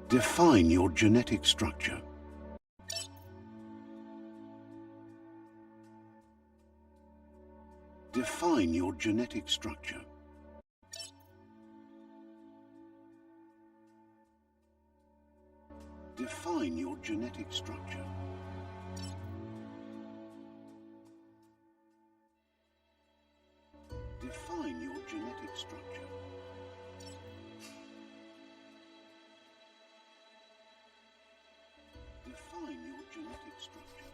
Define your genetic structure. Define your genetic structure. Define your genetic structure. Define your genetic structure. Define your genetic structure.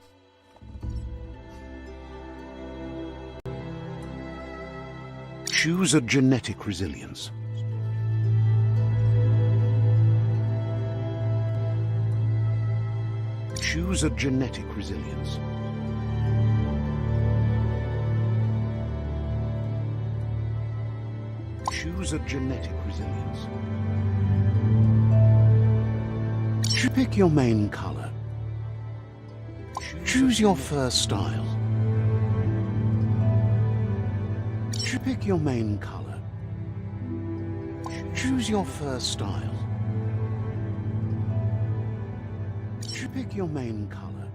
Choose a genetic resilience. Choose a genetic resilience. Choose a genetic resilience. Pick your main color. Choose your fur style. Pick your main color. Choose your fur style. Pick your main color.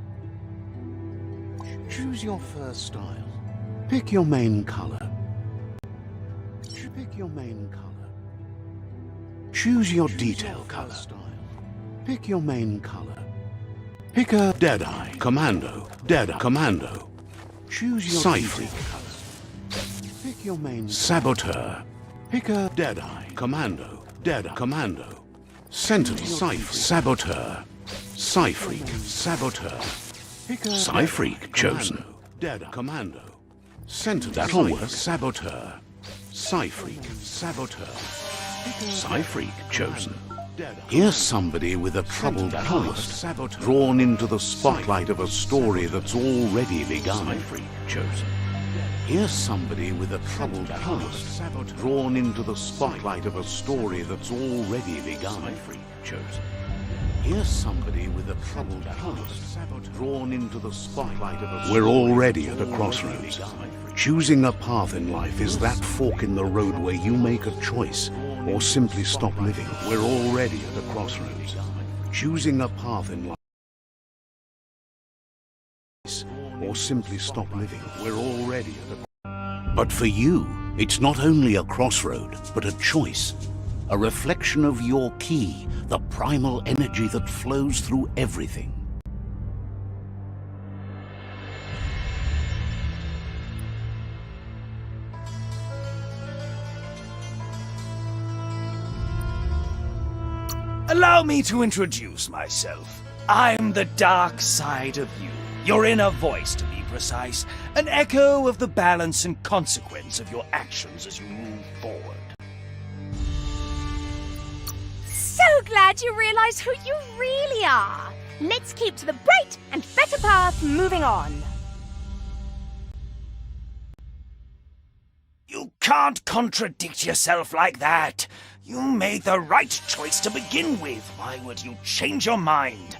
Choose your fur style. Pick your main color. Pick your main color. Choose your detail color. Pick your main color. Pick a Deadeye, Commando, Deadeye, Commando. Choose your Cypher color. Pick your main Saboteur. Pick a Deadeye, Commando, Deadeye, Commando. Sentinel, Cypher, Saboteur. Psy-Freak, Saboteur. Psy-Freak chosen. Deadeye, Commando. Sentinel, that'll work. Saboteur. Psy-Freak, Saboteur. Psy-Freak chosen. Here's somebody with a troubled past, drawn into the spotlight of a story that's already begun. Psy-Freak chosen. Here's somebody with a troubled past, drawn into the spotlight of a story that's already begun. Psy-Freak chosen. Here's somebody with a troubled past, drawn into the spotlight of a story. We're already at a crossroads. Choosing a path in life is that fork in the road where you make a choice or simply stop living. We're already at a crossroads. Choosing a path in life or simply stop living. We're already at a... But for you, it's not only a crossroad, but a choice. A reflection of your key, the primal energy that flows through everything. Allow me to introduce myself. I'm the dark side of you. Your inner voice, to be precise. An echo of the balance and consequence of your actions as you move forward. So glad you realize who you really are. Let's keep to the bright and better path moving on. You can't contradict yourself like that. You made the right choice to begin with. Why would you change your mind?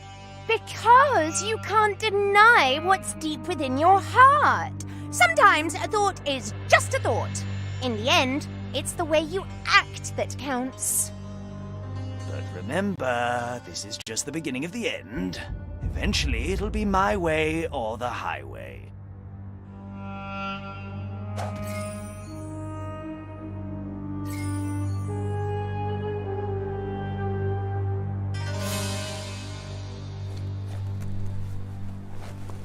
Because you can't deny what's deep within your heart. Sometimes a thought is just a thought. In the end, it's the way you act that counts. But remember, this is just the beginning of the end. Eventually, it'll be my way or the highway.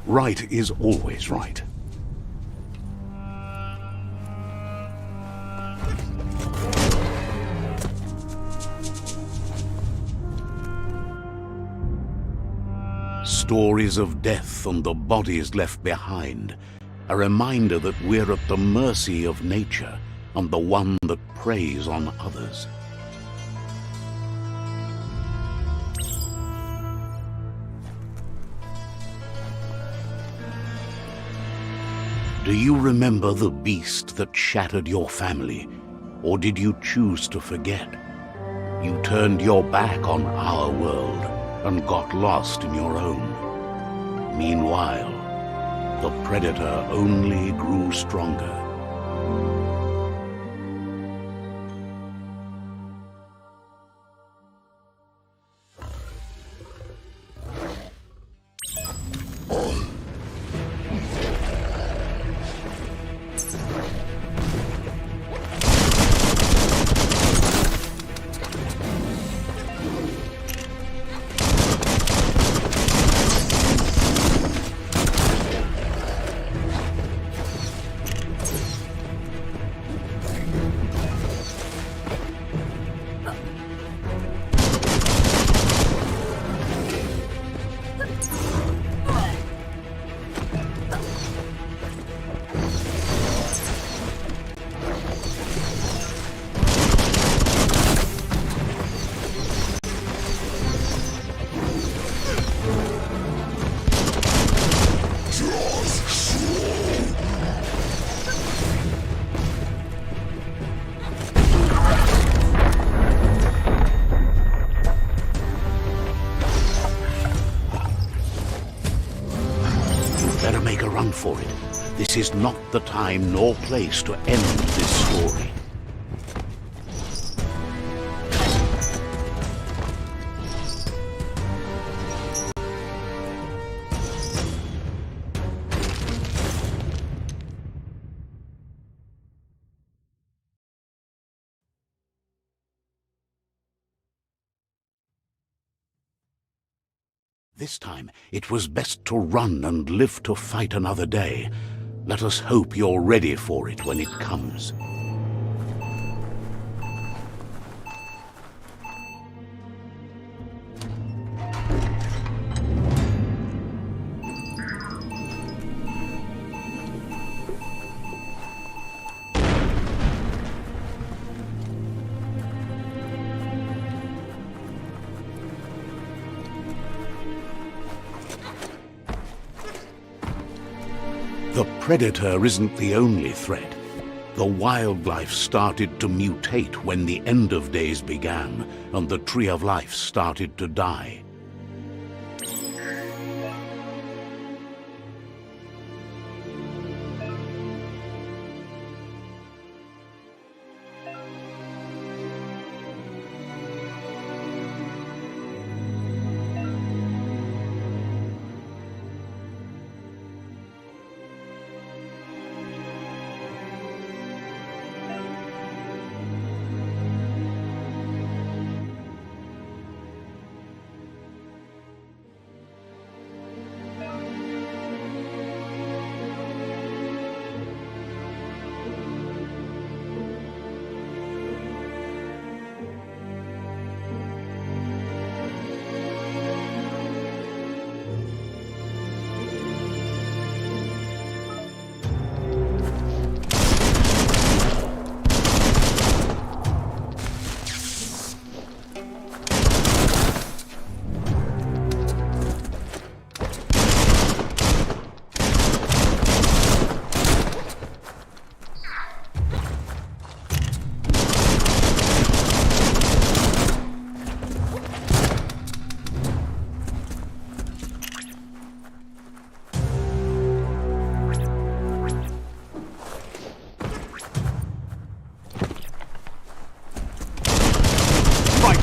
Right is always right. Stories of death and the bodies left behind, a reminder that we're at the mercy of nature and the one that preys on others. Do you remember the beast that shattered your family, or did you choose to forget? You turned your back on our world and got lost in your own. Meanwhile, the predator only grew stronger. for it. This is not the time nor place to end this story. This time, it was best to run and live to fight another day. Let us hope you're ready for it when it comes. The predator isn't the only threat. The wildlife started to mutate when the end of days began, and the tree of life started to die.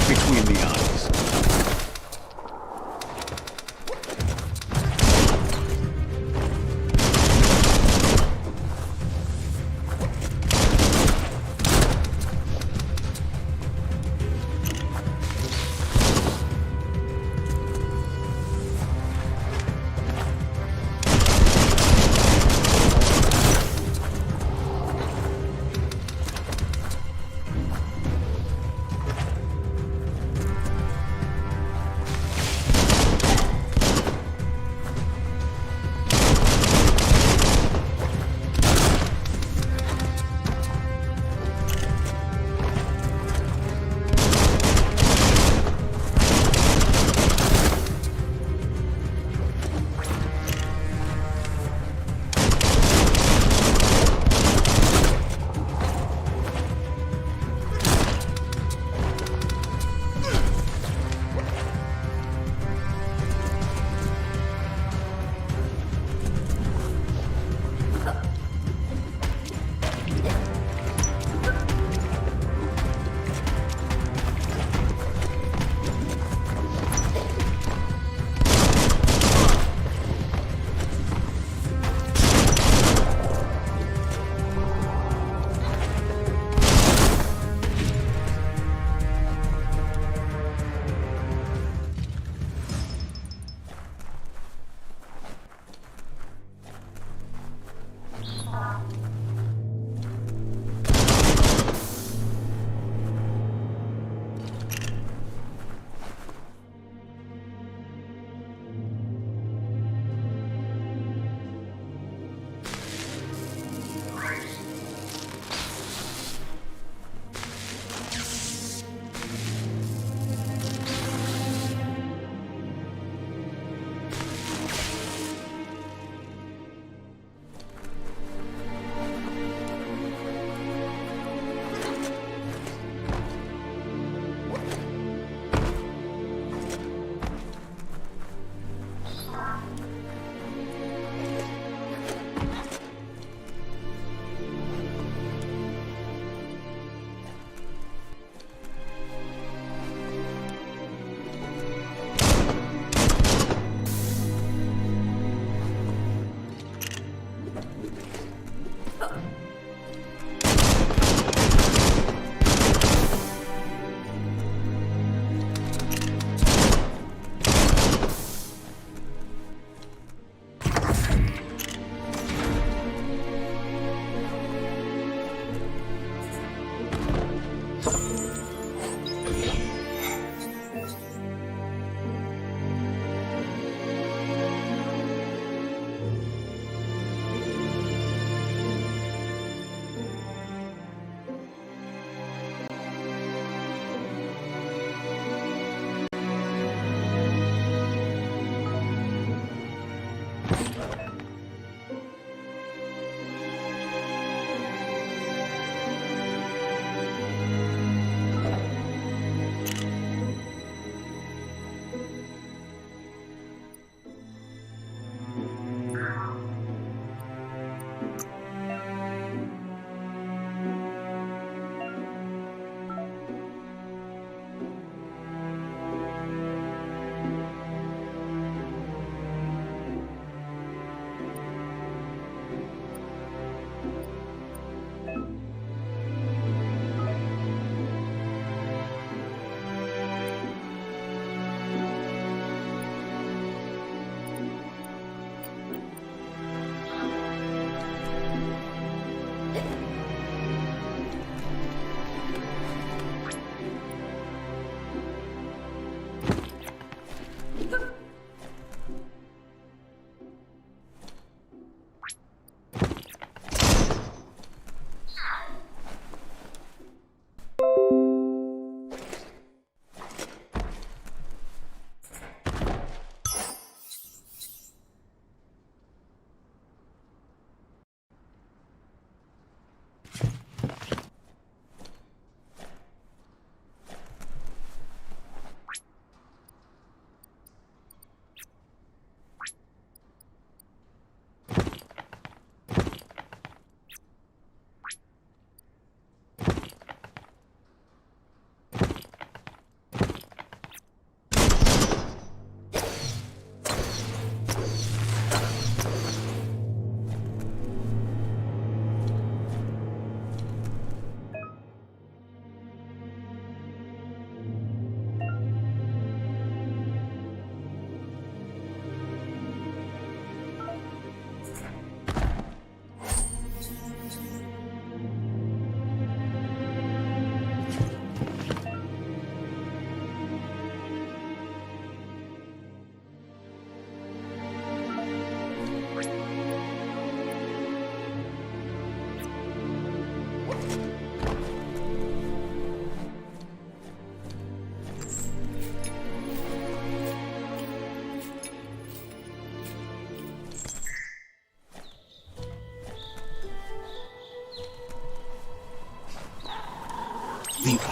Between the eyes.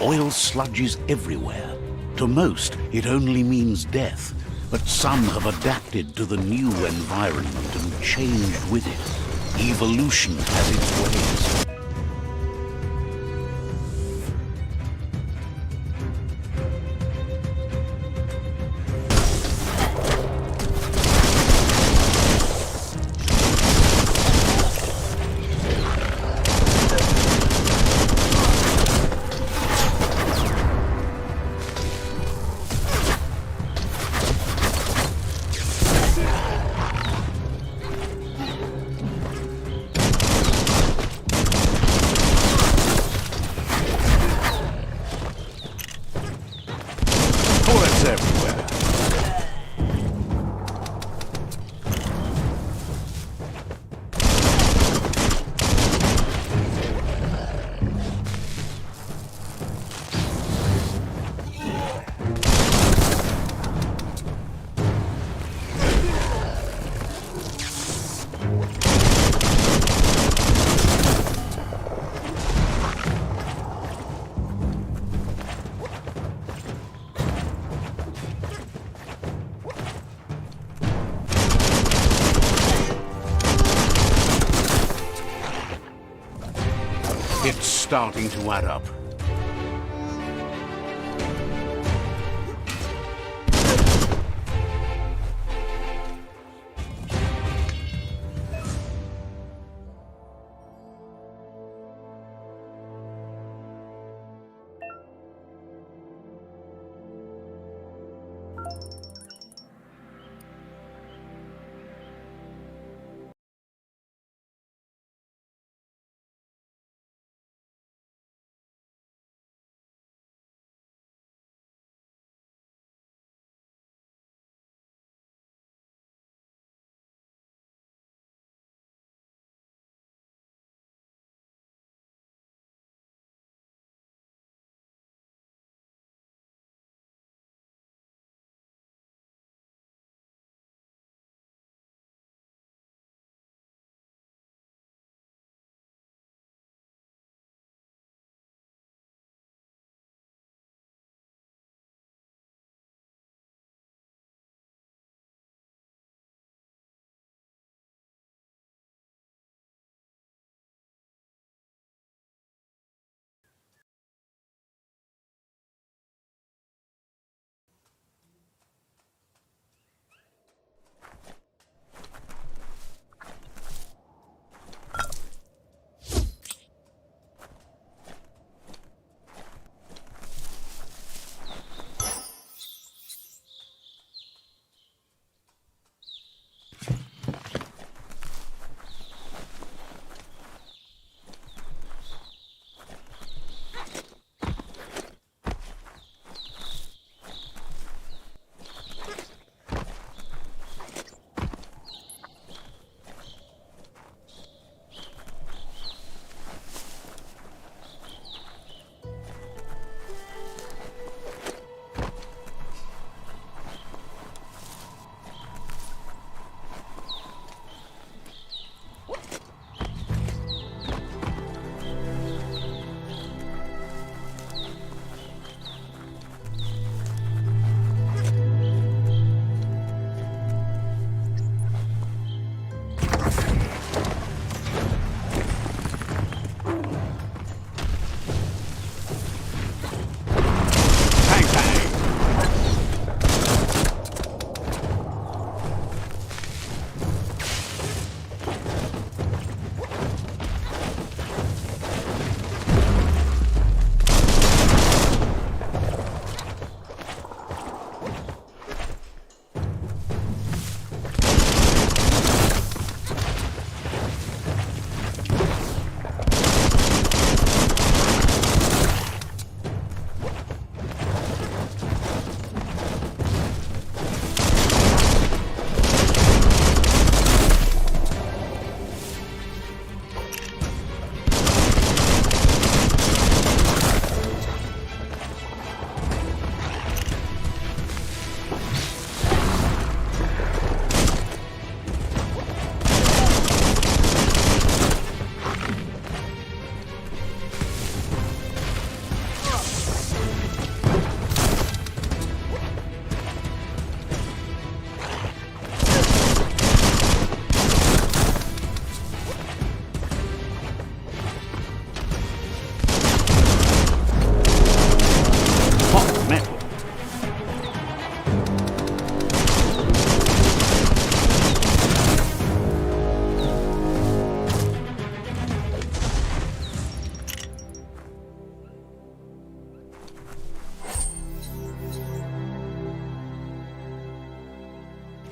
oil sludges everywhere. To most, it only means death, but some have adapted to the new environment and changed with it. Evolution has its ways. Bullets everywhere. It's starting to add up.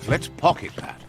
Let's pocket that.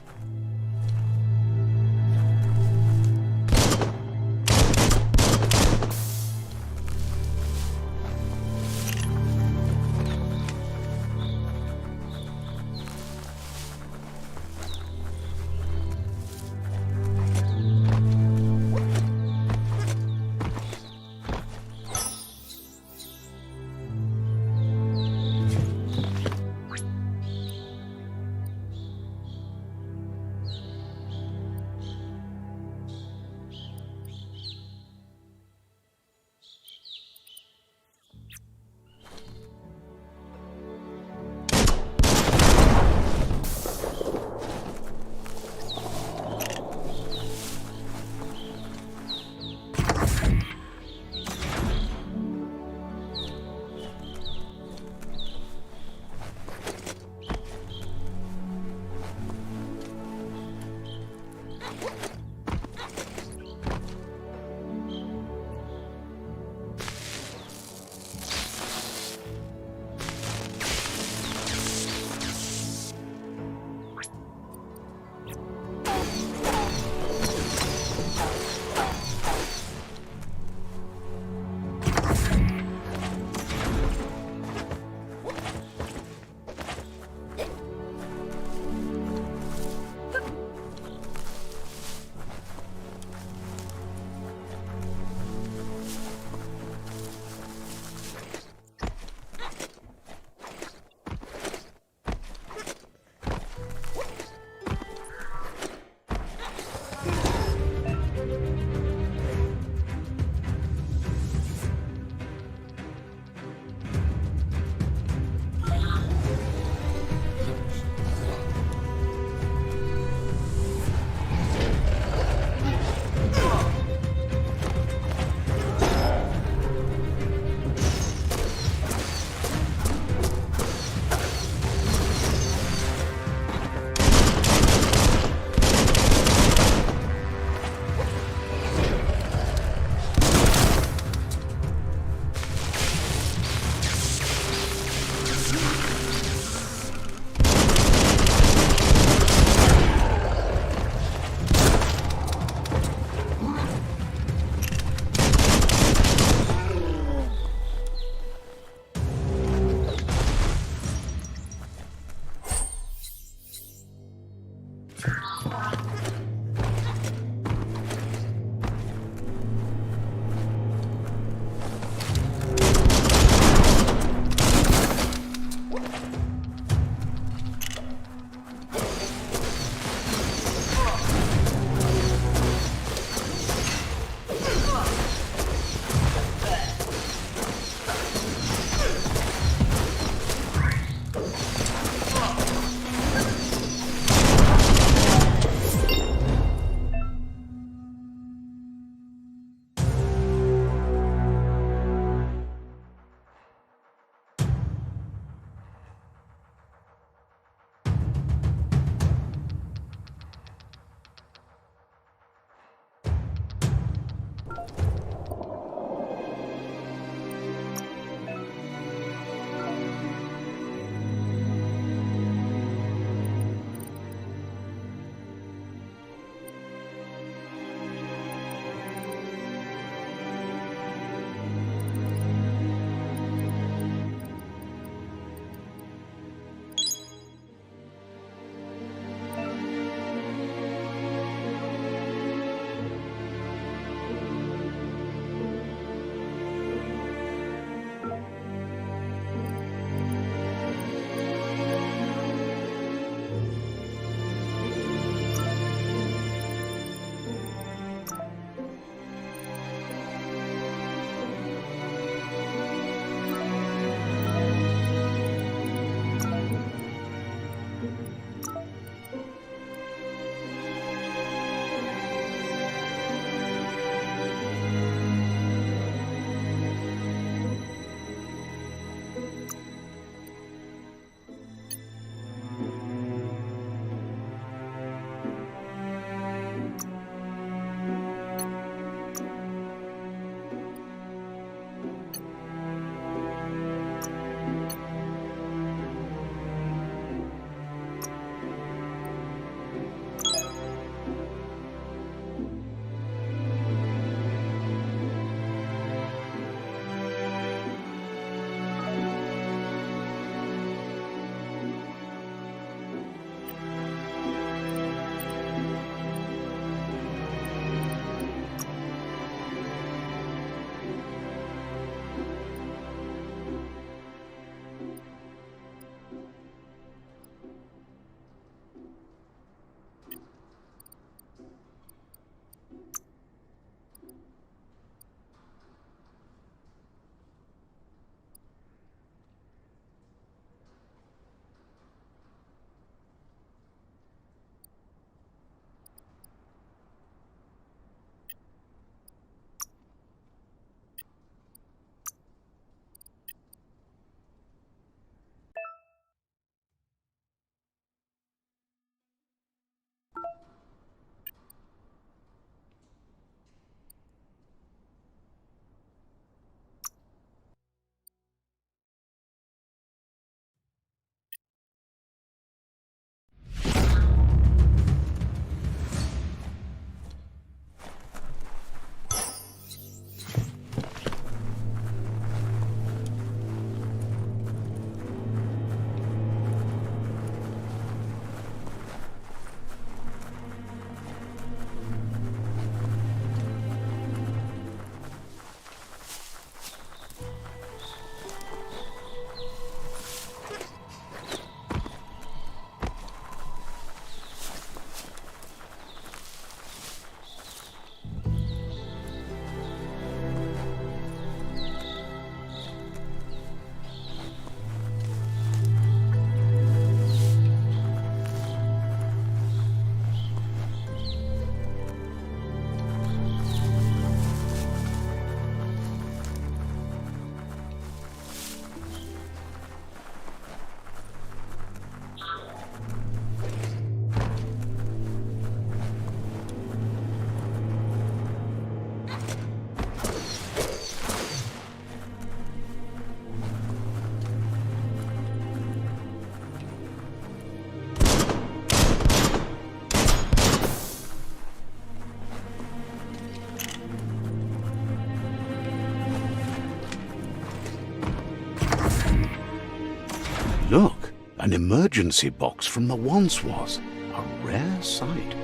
Look, an emergency box from the once was. A rare sight.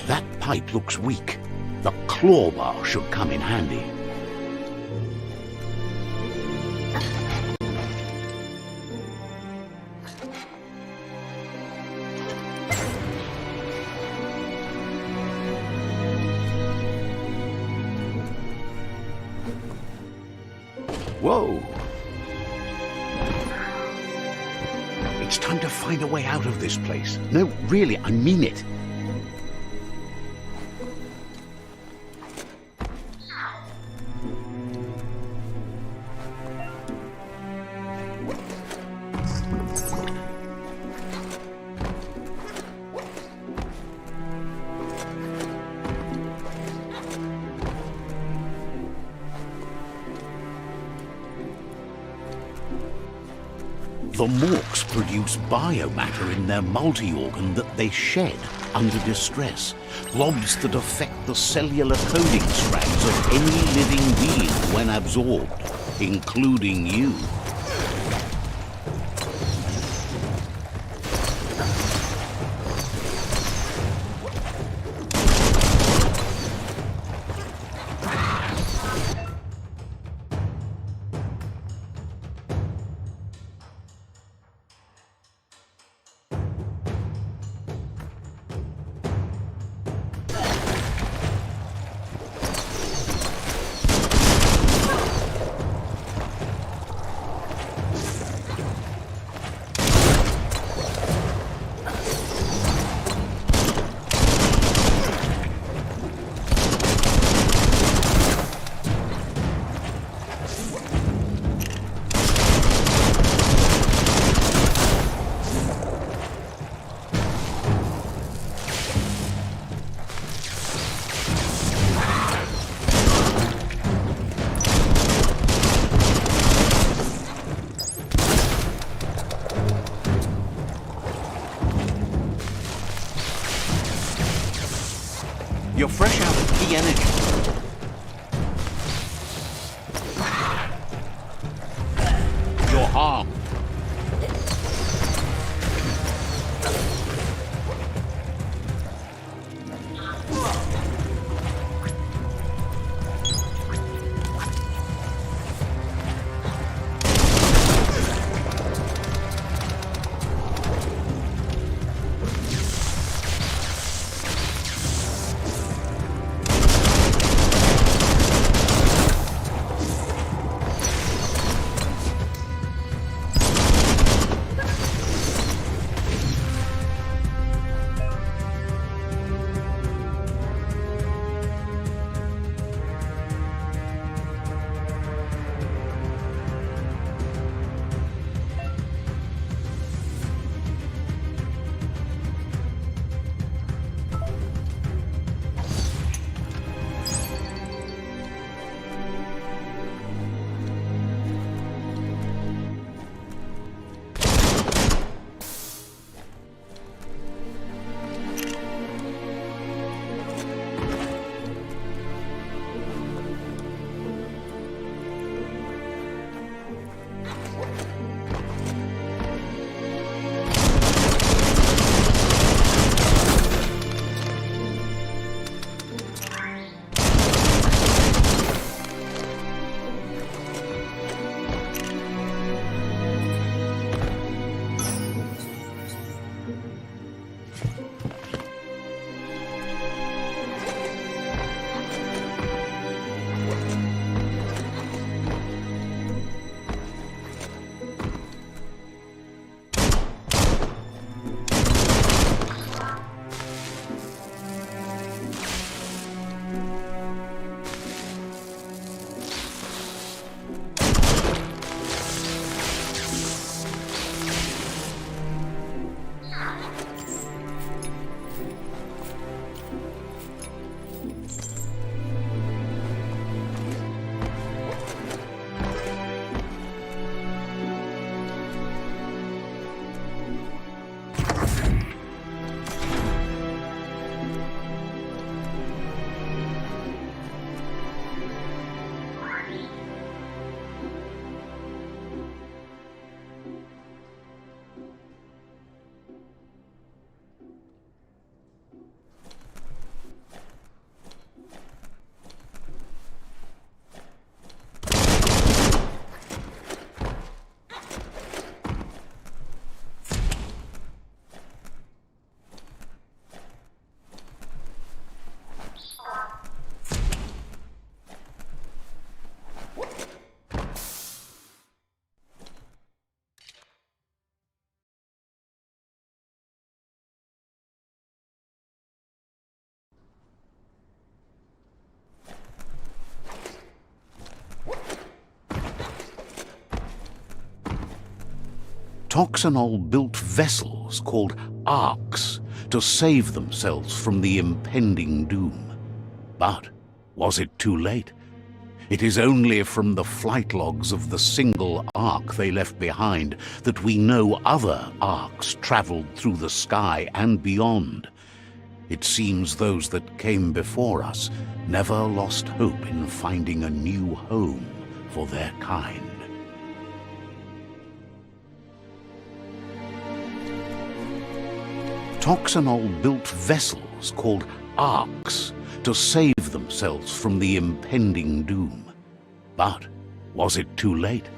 That pipe looks weak. The claw bar should come in handy. Whoa! It's time to find a way out of this place. No, really, I mean it. The morks produce biomatter in their multi-organ that they shed under distress, blobs that affect the cellular coding strands of any living being when absorbed, including you. You're fresh out of key energy. You're harmed. Toxanol built vessels called arks to save themselves from the impending doom. But was it too late? It is only from the flight logs of the single ark they left behind that we know other arks traveled through the sky and beyond. It seems those that came before us never lost hope in finding a new home for their kind. Toxanol built vessels called arks to save themselves from the impending doom. But was it too late?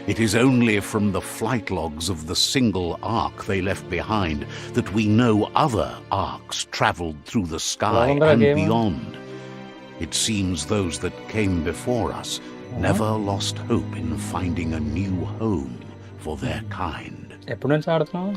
It is only from the flight logs of the single ark they left behind that we know other arks traveled through the sky and beyond. It seems those that came before us never lost hope in finding a new home for their kind. ఎప్పటి నుంచి ఆడుతున్నావు?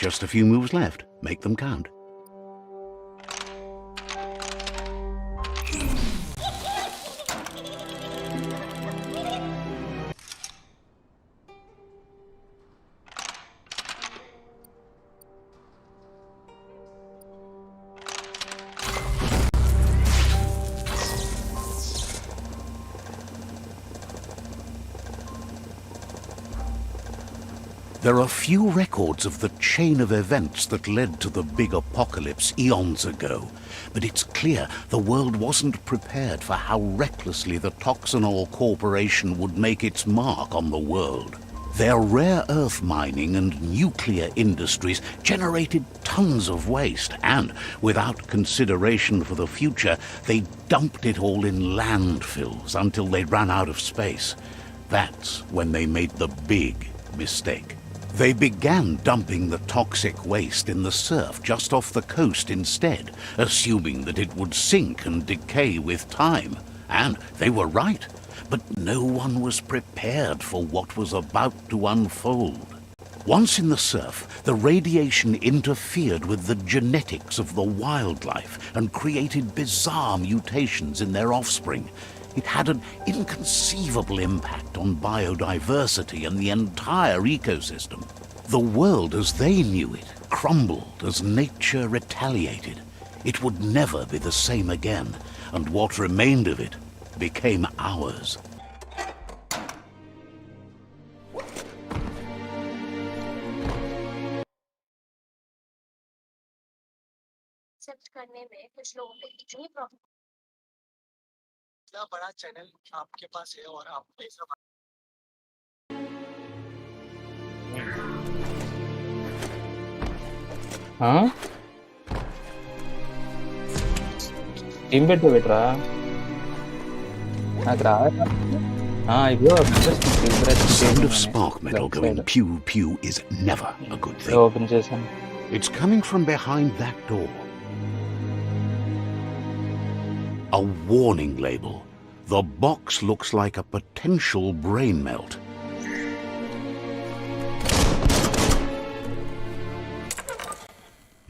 Just a few moves left. Make them count. There are few records of the chain of events that led to the big apocalypse eons ago, but it's clear the world wasn't prepared for how recklessly the Toxanol Corporation would make its mark on the world. Their rare earth mining and nuclear industries generated tons of waste, and, without consideration for the future, they dumped it all in landfills until they ran out of space. That's when they made the big mistake. They began dumping the toxic waste in the surf just off the coast instead, assuming that it would sink and decay with time. And they were right, but no one was prepared for what was about to unfold. Once in the surf, the radiation interfered with the genetics of the wildlife and created bizarre mutations in their offspring. It had an inconceivable impact on biodiversity and the entire ecosystem. The world as they knew it crumbled as nature retaliated. It would never be the same again, and what remained of it became ours. इतना बड़ा channel आपके पास है और आप पैसा हाँ team పెట్టు బెట్రా నాకు రాదా ఇగో The sound of spark metal going pew pew is never a good thing. Open చేశాను. It's coming from behind that door. A warning label. The box looks like a potential brain melt.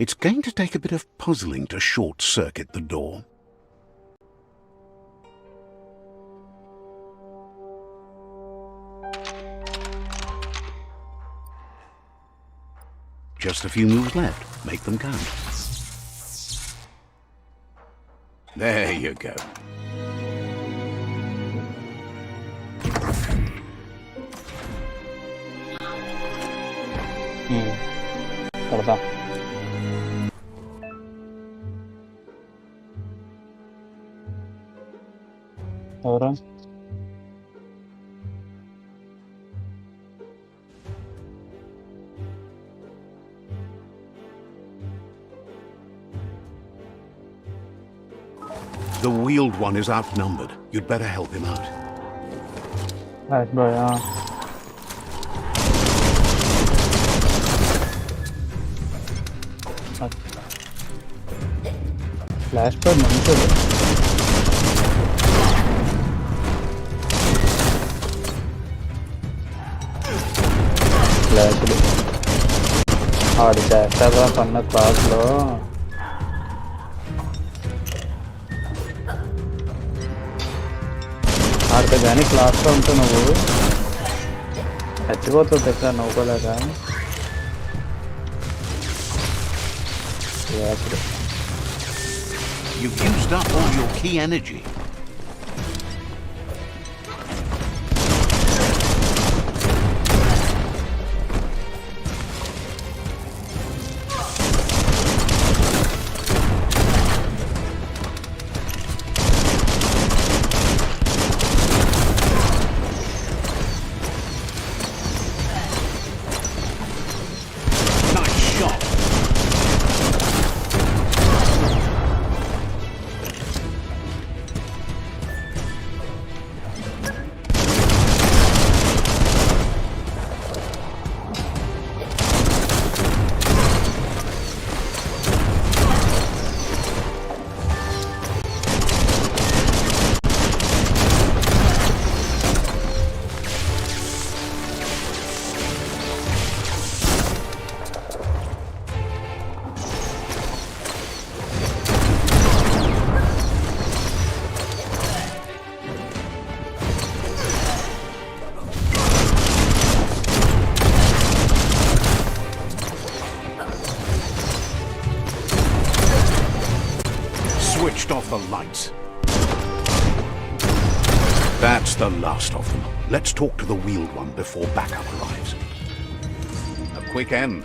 It's going to take a bit of puzzling to short-circuit the door. Just a few moves left. Make them count. There you go. కొడతాం. ఎవరు? The wheeled one is outnumbered. You'd better help him out. Right boy. Flash pad మంచిది. ఫ్లాష్లు ఆడు చేస్తారా పన్న క్లాస్లో. ఆడితే కానీ క్లాస్లో ఉంటే నువ్వు చచ్చిపోతుంది ఎక్కడ నవ్వుకోలేక. You've used up all your key energy. Nice shot. Switched off the lights. That's the last of them. Let's talk to the wheeled one before backup arrives. A quick end.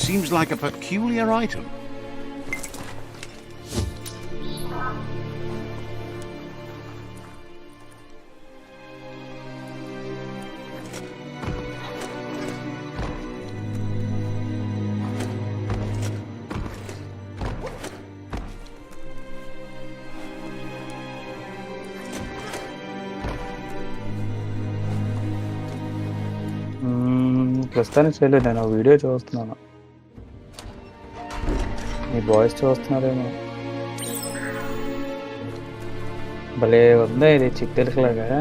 Seems like a peculiar item. ప్రస్తుతానికి చేయలేదు. నేను video చూస్తున్నాను. మీ boys చూస్తున్నారేమో. భలే ఉందా ఇది చిక్కలాగా.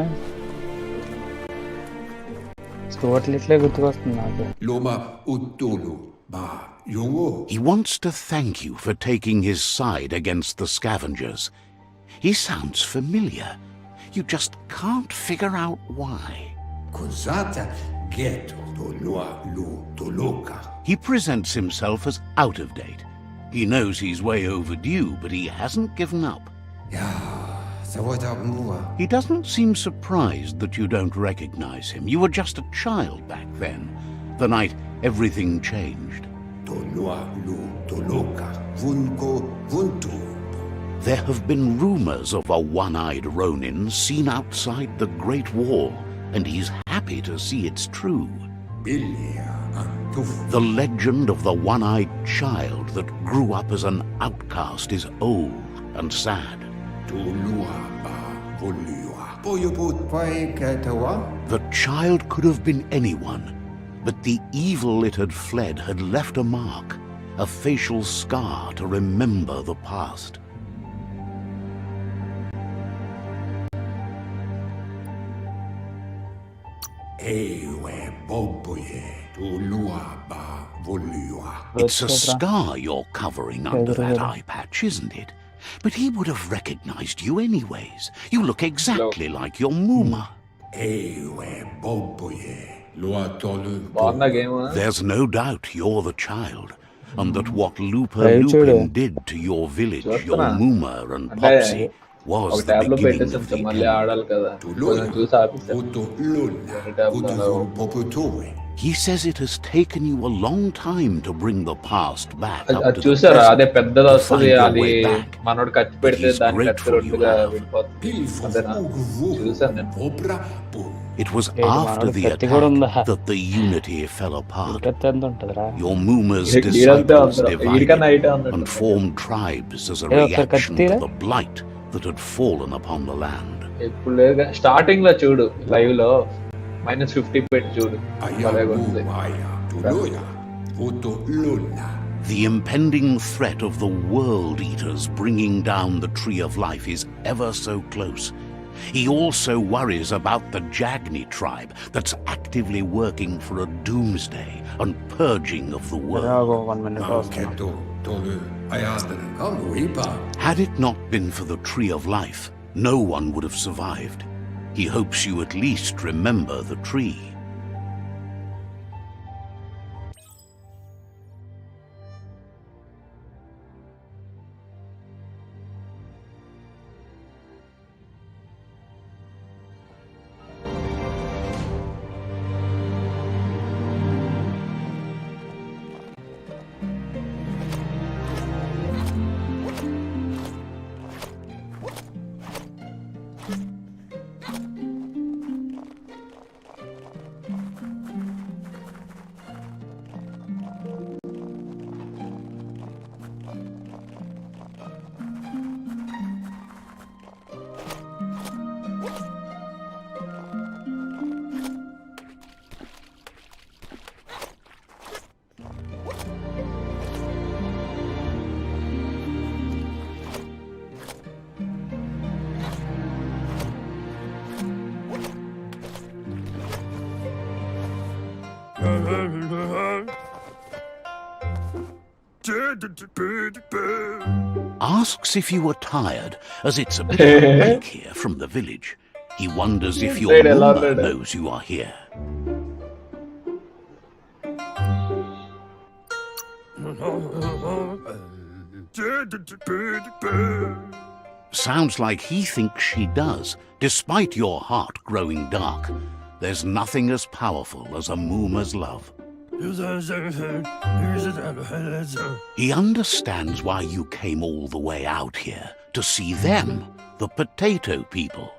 స్టోర్లు ఇట్లే గుర్తుకొస్తుంది నాకు. He wants to thank you for taking his side against the scavengers. He sounds familiar. You just can't figure out why. He presents himself as out of date. He knows he's way overdue, but he hasn't given up. He doesn't seem surprised that you don't recognize him. You were just a child back then, the night everything changed. There have been rumors of a one-eyed Ronin seen outside the Great Wall, and he's happy to see it's true. The legend of the one-eyed child that grew up as an outcast is old and sad. The child could have been anyone, but the evil it had fled had left a mark, a facial scar to remember the past. Ewe boboye tuluaba It's a scar you're covering under that eye patch, isn't it? But he would have recognized you anyways. You look exactly like your Muma. There's no doubt you're the child, and that what Looper Lupin did to your village, your Muma and Popsy, was the beginning of the end. He says it has taken you a long time to bring the past back up to the present, to find your way back. But he's grateful you have. It was after the attack that the unity fell apart. Your Muma's disciples divided and formed tribes as a reaction to the blight that had fallen upon the land. Starting la chudu live lo -50 pet chudu. The impending threat of the world eaters bringing down the tree of life is ever so close. He also worries about the Jagni tribe that's actively working for a doomsday and purging of the world. Had it not been for the tree of life, no one would have survived. He hopes you at least remember the tree. Asks if you were tired, as it's a bit of a break here from the village. He wonders if your Muma knows you are here. Sounds like he thinks she does, despite your heart growing dark. There's nothing as powerful as a Muma's love. He understands why you came all the way out here, to see them, the potato people.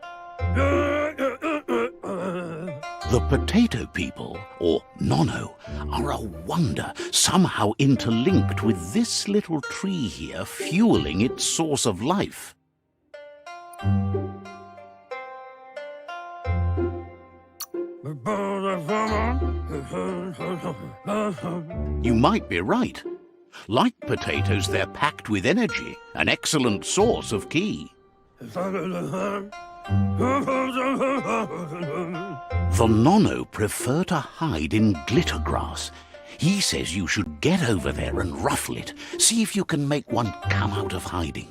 The potato people, or Nono, are a wonder, somehow interlinked with this little tree here, fueling its source of life. You might be right. Like potatoes, they're packed with energy, an excellent source of ki. The Nono prefer to hide in glitter grass. He says you should get over there and ruffle it. See if you can make one come out of hiding.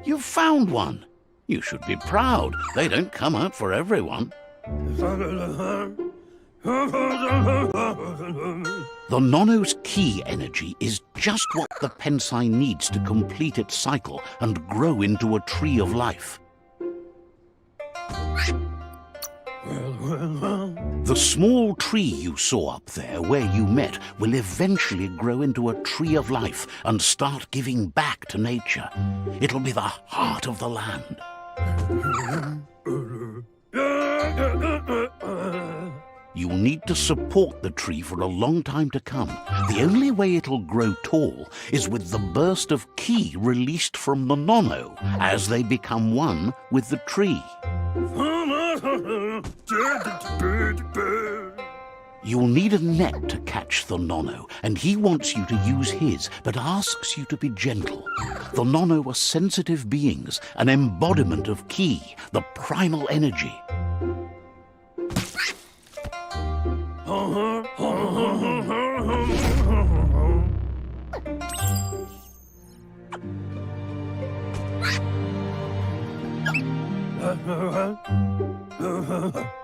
You've found one. You should be proud. They don't come out for everyone. The Nono's key energy is just what the Pensai needs to complete its cycle and grow into a tree of life. The small tree you saw up there where you met will eventually grow into a tree of life and start giving back to nature. It'll be the heart of the land. You'll need to support the tree for a long time to come. The only way it'll grow tall is with the burst of ki released from the Nono as they become one with the tree. You'll need a net to catch the Nono, and he wants you to use his, but asks you to be gentle. The Nono are sensitive beings, an embodiment of ki, the primal energy.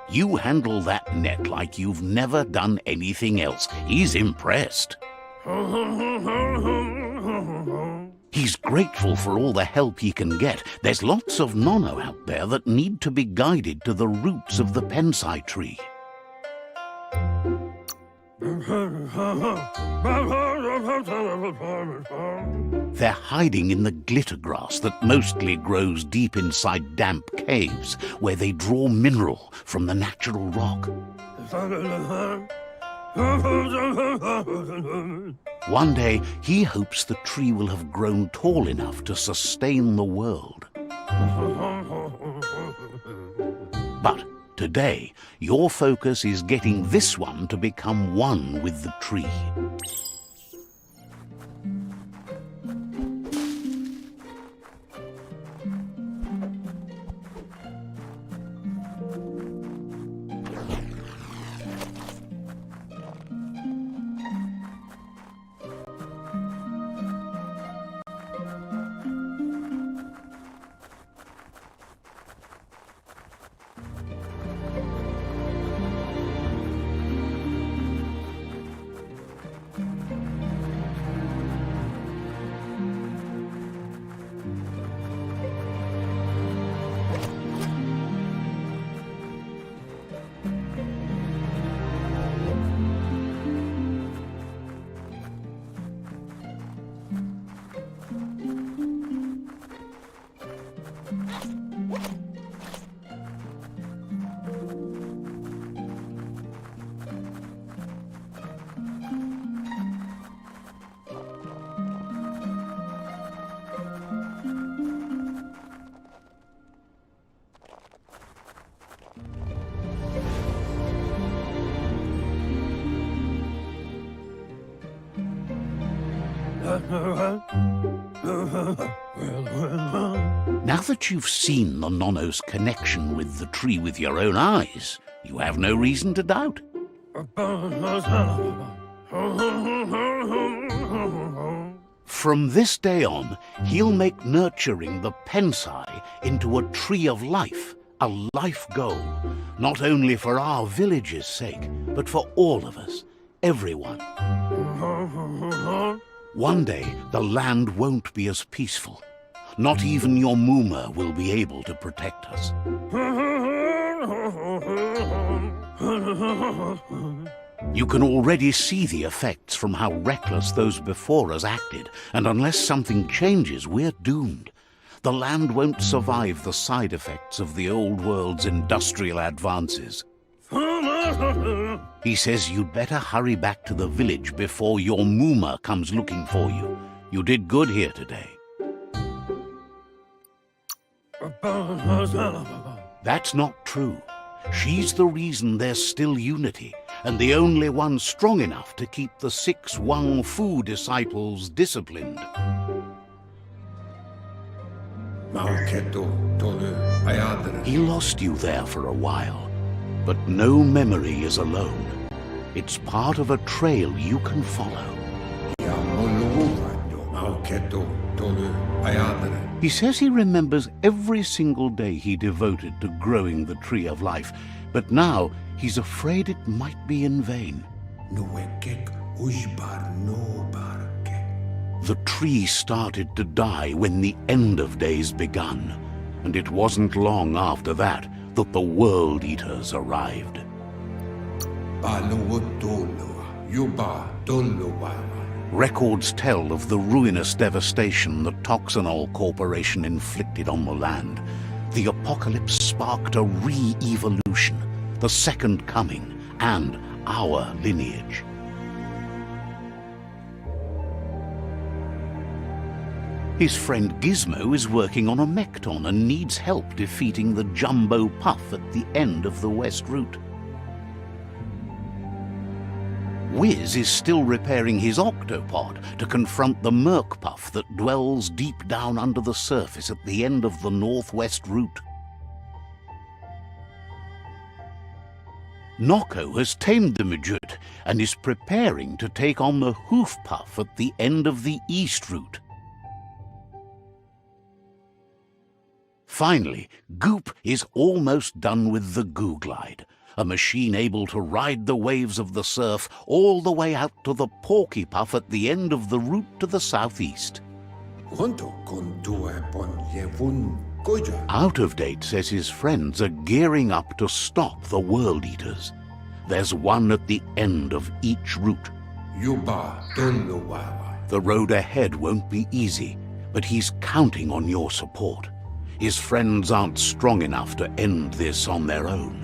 You handle that net like you've never done anything else. He's impressed. He's grateful for all the help he can get. There's lots of Nono out there that need to be guided to the roots of the Pensai tree. They're hiding in the glitter grass that mostly grows deep inside damp caves, where they draw mineral from the natural rock. One day, he hopes the tree will have grown tall enough to sustain the world. But today, your focus is getting this one to become one with the tree. Now that you've seen the Nono's connection with the tree with your own eyes, you have no reason to doubt. From this day on, he'll make nurturing the Pensai into a tree of life, a life goal, not only for our village's sake, but for all of us, everyone. One day, the land won't be as peaceful. Not even your Muma will be able to protect us. You can already see the effects from how reckless those before us acted, and unless something changes, we're doomed. The land won't survive the side effects of the old world's industrial advances. He says you'd better hurry back to the village before your Muma comes looking for you. You did good here today. That's not true. She's the reason there's still unity, and the only one strong enough to keep the 6 Wang Fu disciples disciplined. He lost you there for a while, but no memory is alone. It's part of a trail you can follow. He says he remembers every single day he devoted to growing the tree of life, but now he's afraid it might be in vain. The tree started to die when the end of days begun, and it wasn't long after that that the World Eaters arrived. Records tell of the ruinous devastation the Toxanol Corporation inflicted on the land. The apocalypse sparked a re-evolution, the second coming, and our lineage. His friend Gizmo is working on a Mekton and needs help defeating the Jumbo Puff at the end of the West Route. Wiz is still repairing his octopod to confront the Merc Puff that dwells deep down under the surface at the end of the Northwest Route. Noko has tamed the Midget and is preparing to take on the Hoof Puff at the end of the East Route. Finally, Goop is almost done with the Goo Glide, a machine able to ride the waves of the surf all the way out to the Porky Puff at the end of the route to the southeast. Out of Date says his friends are gearing up to stop the World Eaters. There's one at the end of each route. The road ahead won't be easy, but he's counting on your support. His friends aren't strong enough to end this on their own.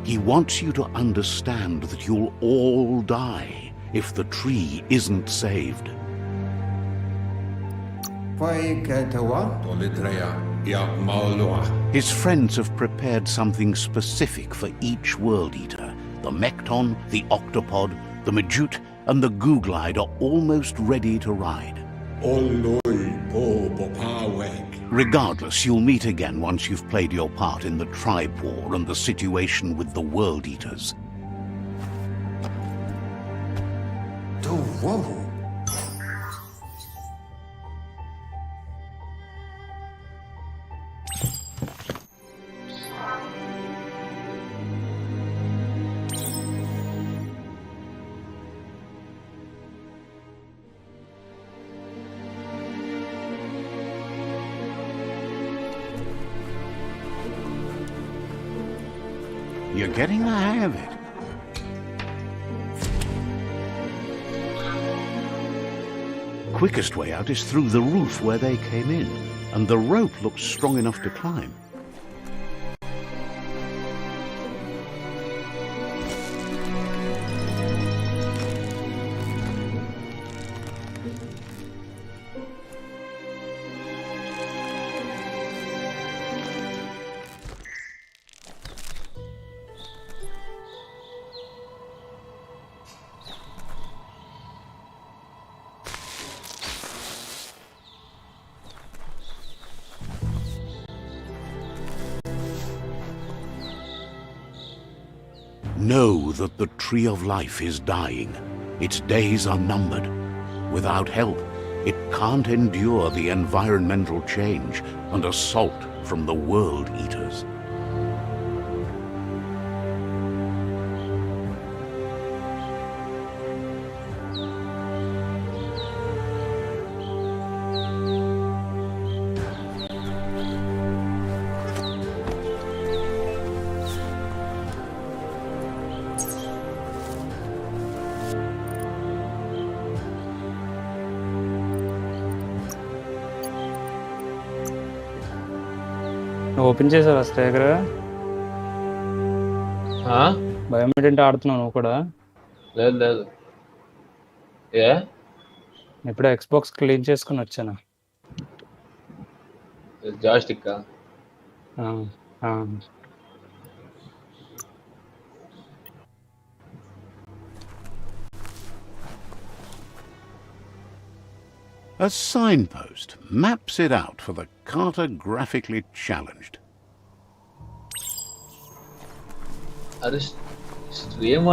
He wants you to understand that you'll all die if the tree isn't saved. His friends have prepared something specific for each World Eater. The Mekton, the Octopod, the Majute, and the Goo Glide are almost ready to ride. Regardless, you'll meet again once you've played your part in the tribe war and the situation with the World Eaters. You're getting the hang of it. Quickest way out is through the roof where they came in, and the rope looks strong enough to climb. Know that the Tree of Life is dying. Its days are numbered. Without help, it can't endure the environmental change and assault from the World Eaters. Open చేసావా స్టేగర్? బయోమెటెంట్ ఆడుతున్నావు నువ్వు కూడా? లేదు లేదు. ఏ ఇప్పుడే Xbox clean చేసుకుని వచ్చాను. Joystick A signpost maps it out for the cartographically challenged. అది స్ట్రీమ్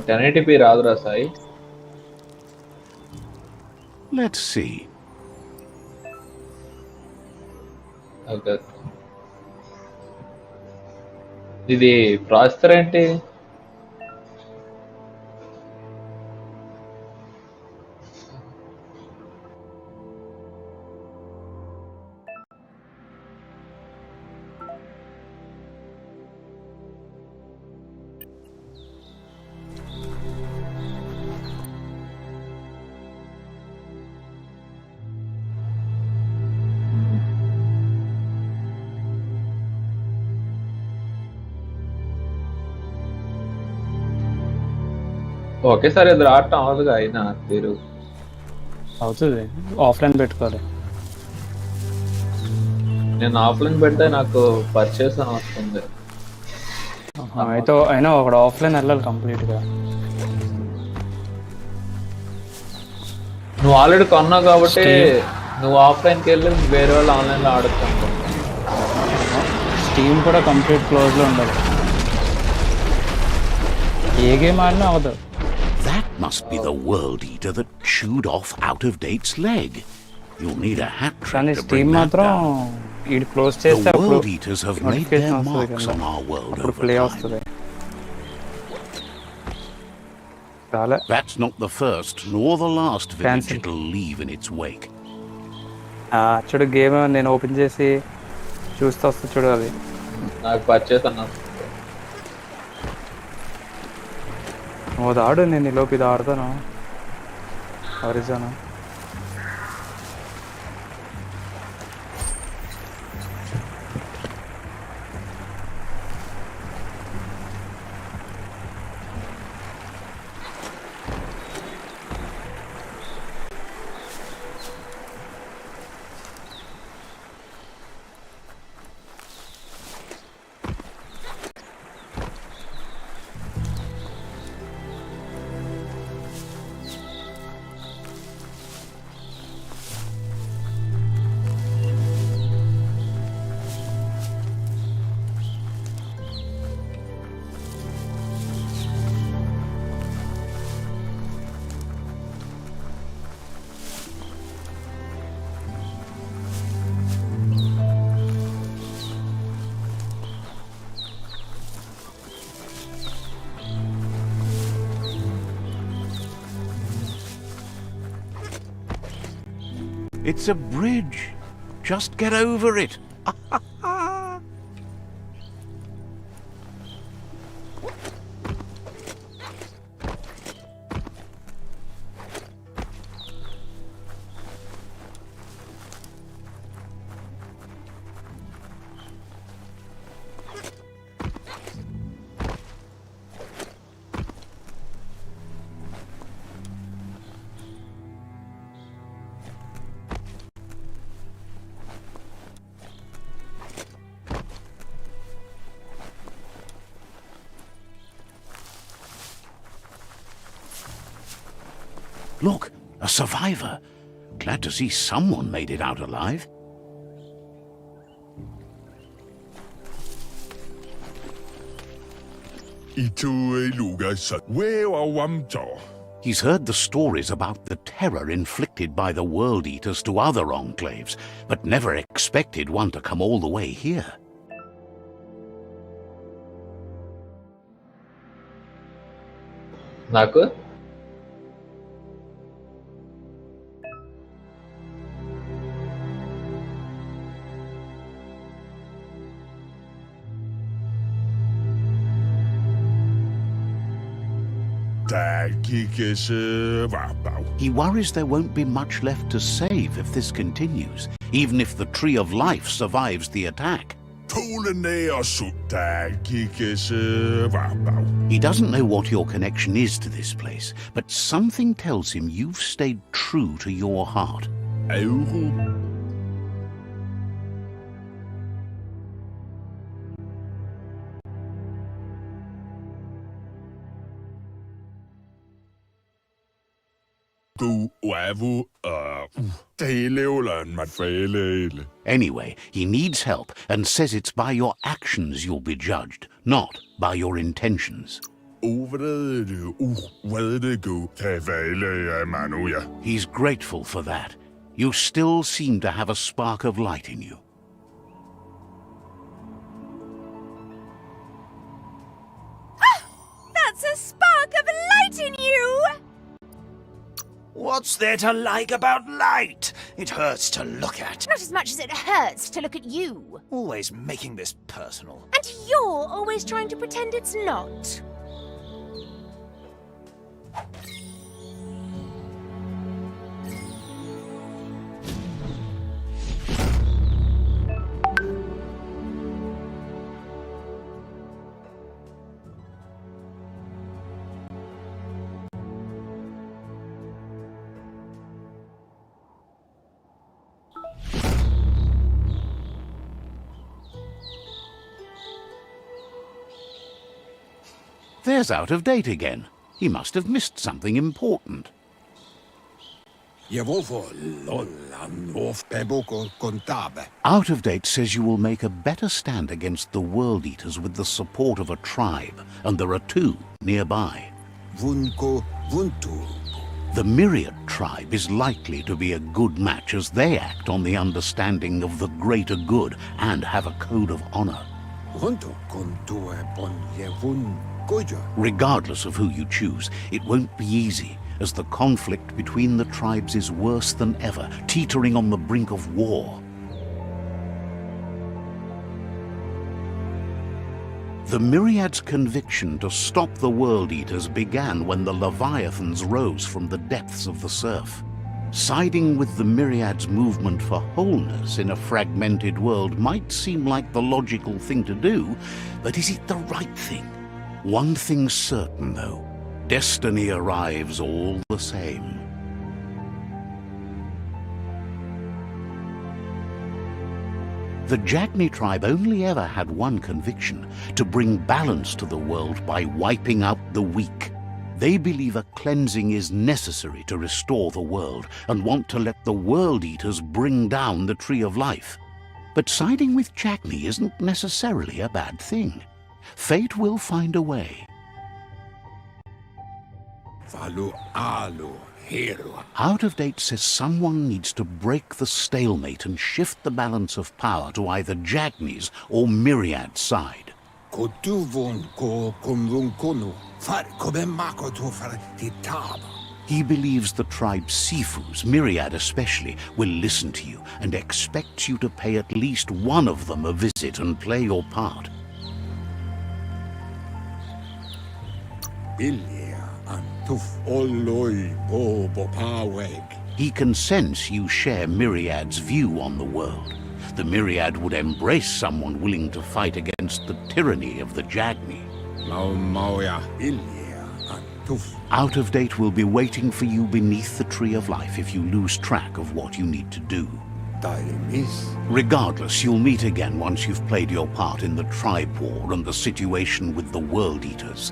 1080p రాదురా సాయి. Let's see. ఓకే. ఇది ప్రాసెసర్ ఏంటి? ఒకేసారి ఇది రావటం అవ్వదుగా అయినా తీరు. అవుతుంది, ఆఫ్లైన్ పెట్టుకోవాలి. నేను ఆఫ్లైన్ పెడితే నాకు పర్చేస్ అని వస్తుంది. అయితే అయినా ఒకడు ఆఫ్లైన్ వెళ్ళాలి కంప్లీట్గా. నువ్వు ఆల్రెడీ కొన్నావు కాబట్టి నువ్వు ఆఫ్లైన్కి వెళ్ళి వేరే వాళ్ళు ఆన్లైన్లో ఆడొచ్చు అనుకుంటా. స్టీమ్ కూడా కంప్లీట్ క్లోజ్లో ఉండాలి. ఏ గేమ్ ఆడినా అవ్వదు. That must be the world eater that chewed off out-of-date's leg. You'll need a hat trick కానీ to స్టీమ్ bring that మాత్రం down. ఇది క్లోజ్ చేస్తే The అప్పుడు world eaters have made their notification marks వస్తుంది on our world అప్పుడు over play time. వస్తుంది. చాలా That's not the first nor the last village Cancel. it'll leave in its wake. చూడు game నేను open చేసి చూస్తే వస్తుంది చూడు. అది నాకు పర్చేస్ అన్న నువ్వు ఆడు, నేను ఈలోపు ఇది ఆడతాను. హరిజాను It's a bridge. Just get over it. Look, a survivor. Glad to see someone made it out alive. He's heard the stories about the terror inflicted by the World Eaters to other enclaves, but never expected one to come all the way here. నాకు He worries there won't be much left to save if this continues, even if the Tree of Life survives the attack. He doesn't know what your connection is to this place, but something tells him you've stayed true to your heart. Anyway, he needs help and says it's by your actions you'll be judged, not by your intentions. He's grateful for that. You still seem to have a spark of light in you. That's a spark of light in you! What's there to like about light? It hurts to look at. Not as much as it hurts to look at you. Always making this personal. And you're always trying to pretend it's not. There's Out of Date again. He must have missed something important. Out of Date says you will make a better stand against the World Eaters with the support of a tribe, and there are two nearby. The Myriad tribe is likely to be a good match as they act on the understanding of the greater good and have a code of honor. Regardless of who you choose, it won't be easy, as the conflict between the tribes is worse than ever, teetering on the brink of war. The Myriad's conviction to stop the World Eaters began when the Leviathans rose from the depths of the surf. Siding with the Myriad's movement for wholeness in a fragmented world might seem like the logical thing to do, but is it the right thing? One thing's certain, though. Destiny arrives all the same. The Jagni tribe only ever had one conviction: to bring balance to the world by wiping out the weak. They believe a cleansing is necessary to restore the world and want to let the World Eaters bring down the Tree of Life. But siding with Jagni isn't necessarily a bad thing. Fate will find a way. Out of Date says someone needs to break the stalemate and shift the balance of power to either Jagni's or Myriad's side. He believes the tribe Sifus, Myriad especially, will listen to you and expects you to pay at least one of them a visit and play your part. He can sense you share Myriad's view on the world. The Myriad would embrace someone willing to fight against the tyranny of the Jagni. Out of Date will be waiting for you beneath the Tree of Life if you lose track of what you need to do. Regardless, you'll meet again once you've played your part in the tribe war and the situation with the World Eaters.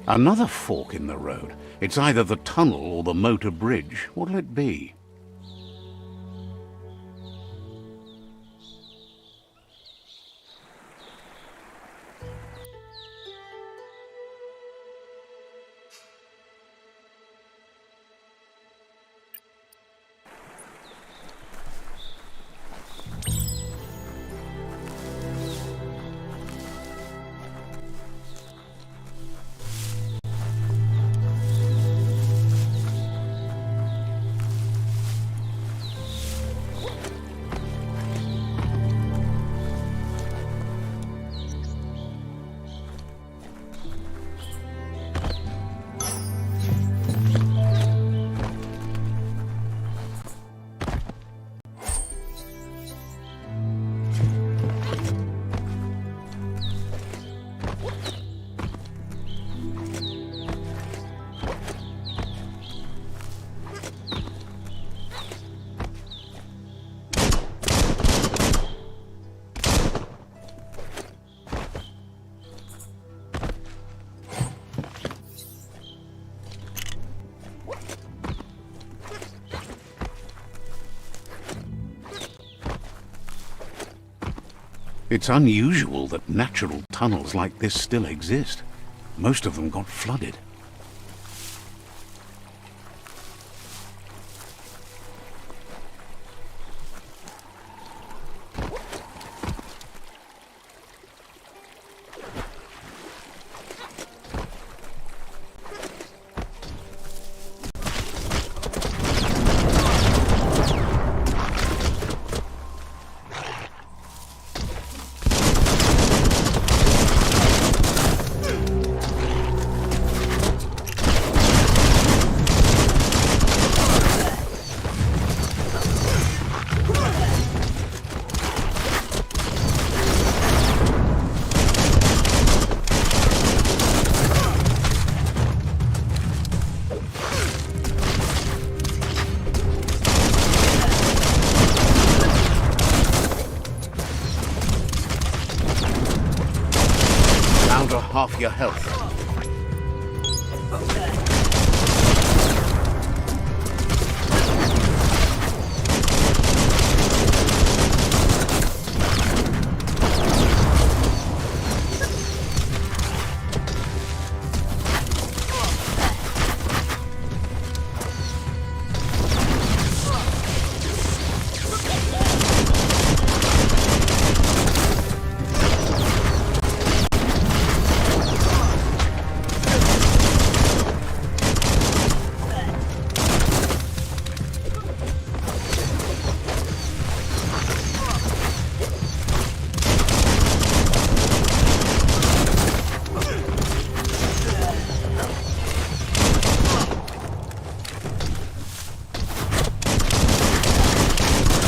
Another fork in the road. It's either the tunnel or the motor bridge. What'll it be? It's unusual that natural tunnels like this still exist. Most of them got flooded. Down to half your health.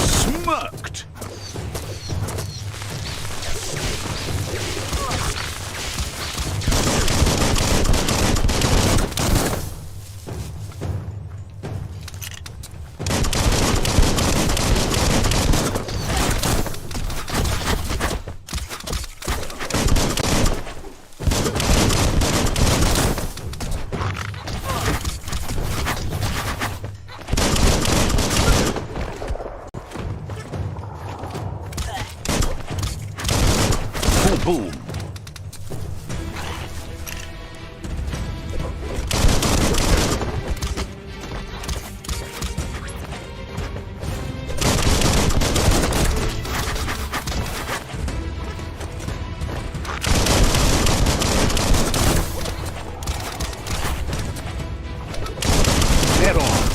Smirked! Boom! Head on!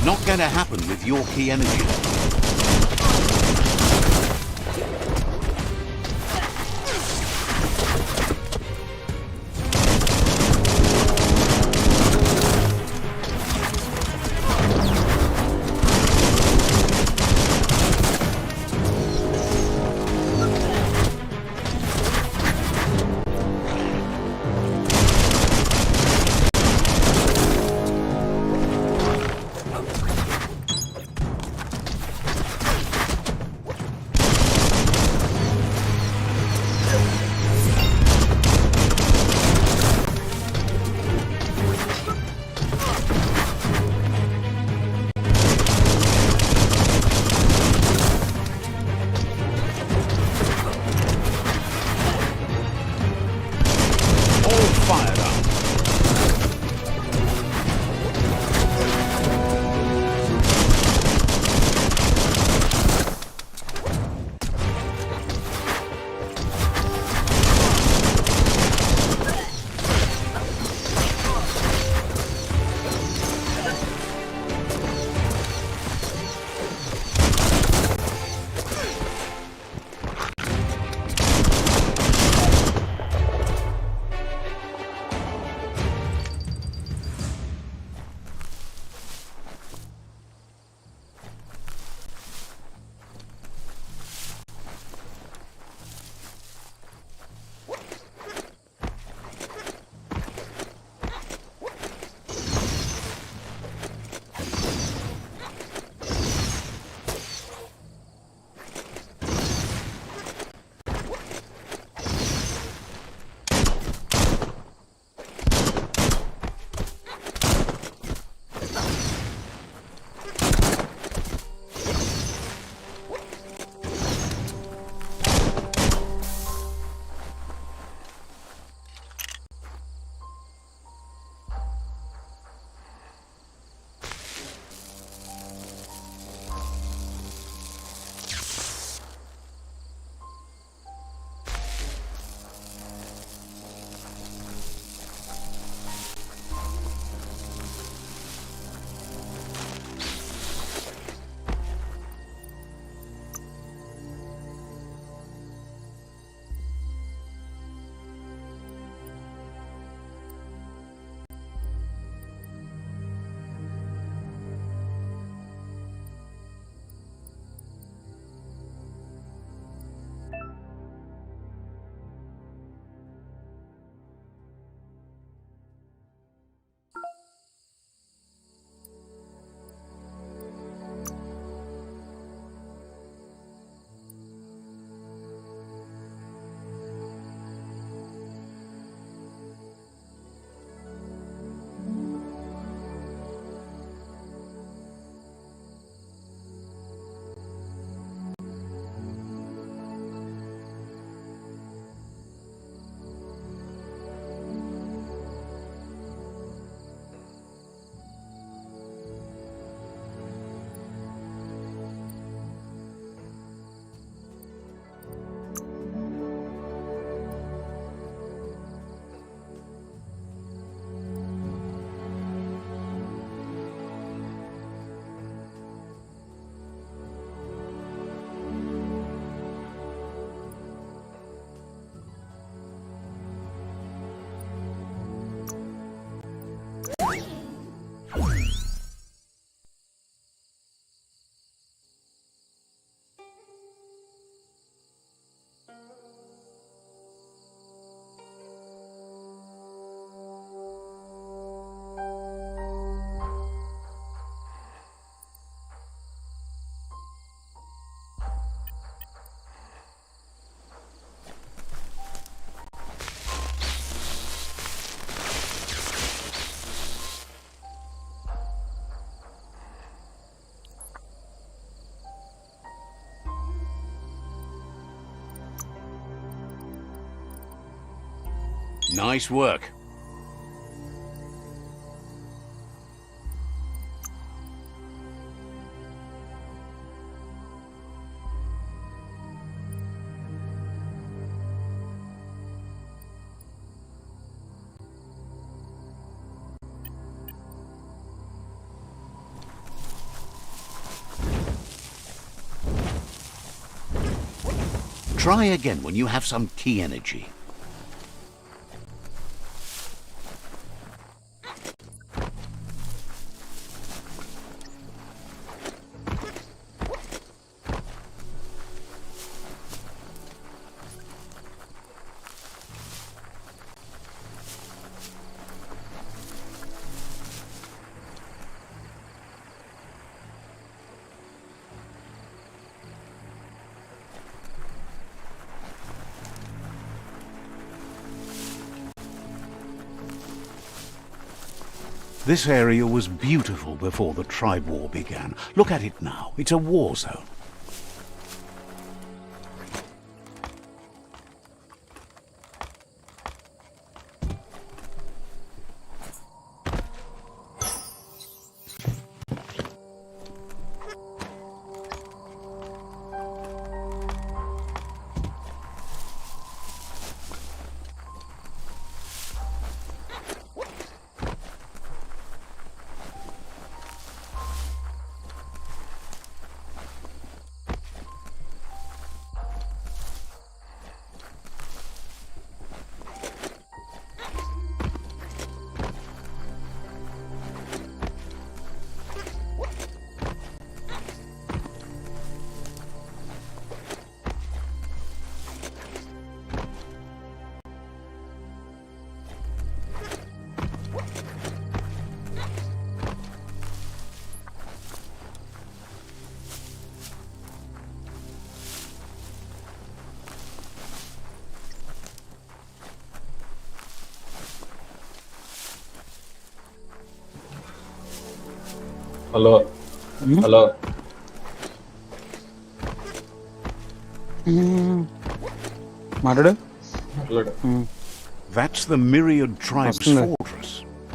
Not gonna happen with your key energy. Nice work. Try again when you have some key energy. This area was beautiful before the tribe war began. Look at it now. It's a war zone. Hello hello మాట్లాడు. That's the Myriad tribe's Awesome. fortress.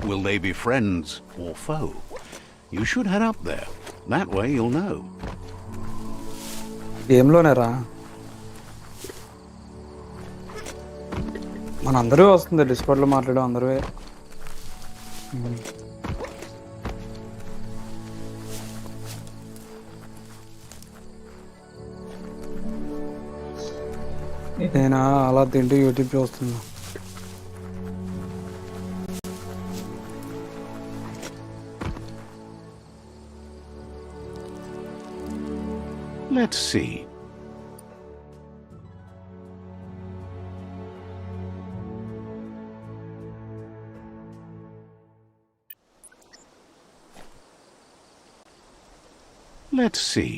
Will they be friends or foe? You should head up there. That way you'll know. గేమ్లోనే రా, మనందరూ వస్తుంది. డిస్కౌంట్లో మాట్లాడే అందరూ. నేను అలా తింటూ యూట్యూబ్ చూస్తున్నా. Let's see. Let's see.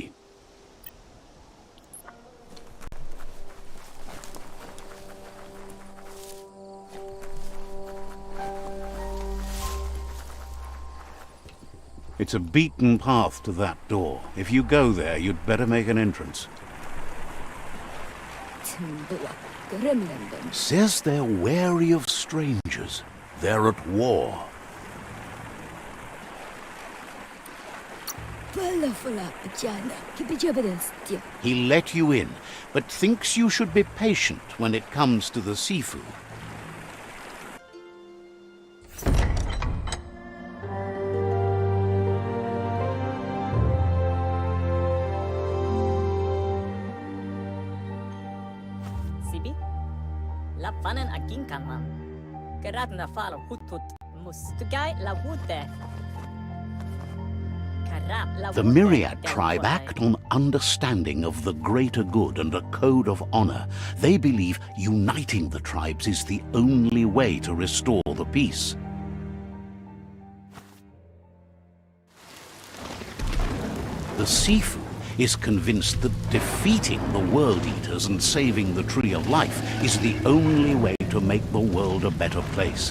It's a beaten path to that door. If you go there, you'd better make an entrance. Says they're wary of strangers. They're at war. He let you in, but thinks you should be patient when it comes to the seafood. The Myriad tribe act on understanding of the greater good and a code of honor. They believe uniting the tribes is the only way to restore the peace. The Sifu is convinced that defeating the World Eaters and saving the Tree of Life is the only way to make the world a better place.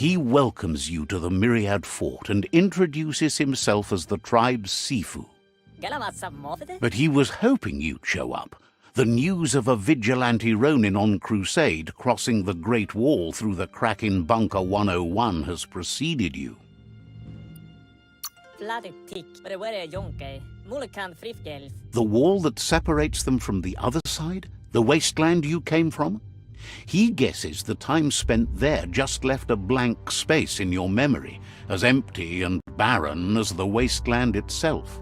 He welcomes you to the Myriad Fort and introduces himself as the tribe's Sifu. But he was hoping you'd show up. The news of a vigilante Ronin on crusade crossing the Great Wall through the crack in Bunker 101 has preceded you. The wall that separates them from the other side? The wasteland you came from? He guesses the time spent there just left a blank space in your memory, as empty and barren as the wasteland itself.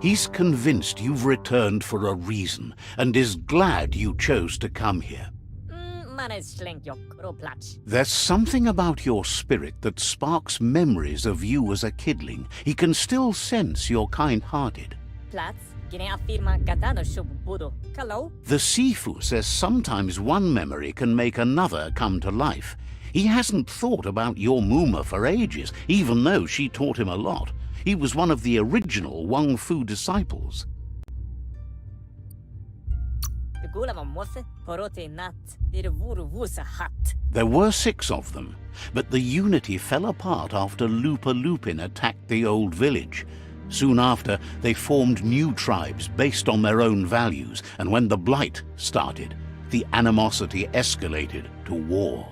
He's convinced you've returned for a reason, and is glad you chose to come here. There's something about your spirit that sparks memories of you as a kidling. He can still sense you're kind-hearted. The Sifu says sometimes one memory can make another come to life. He hasn't thought about your Muma for ages, even though she taught him a lot. He was one of the original Wang Fu disciples. There were 6 of them, but the unity fell apart after Lupa Lupin attacked the old village. Soon after, they formed new tribes based on their own values, and when the Blight started, the animosity escalated to war.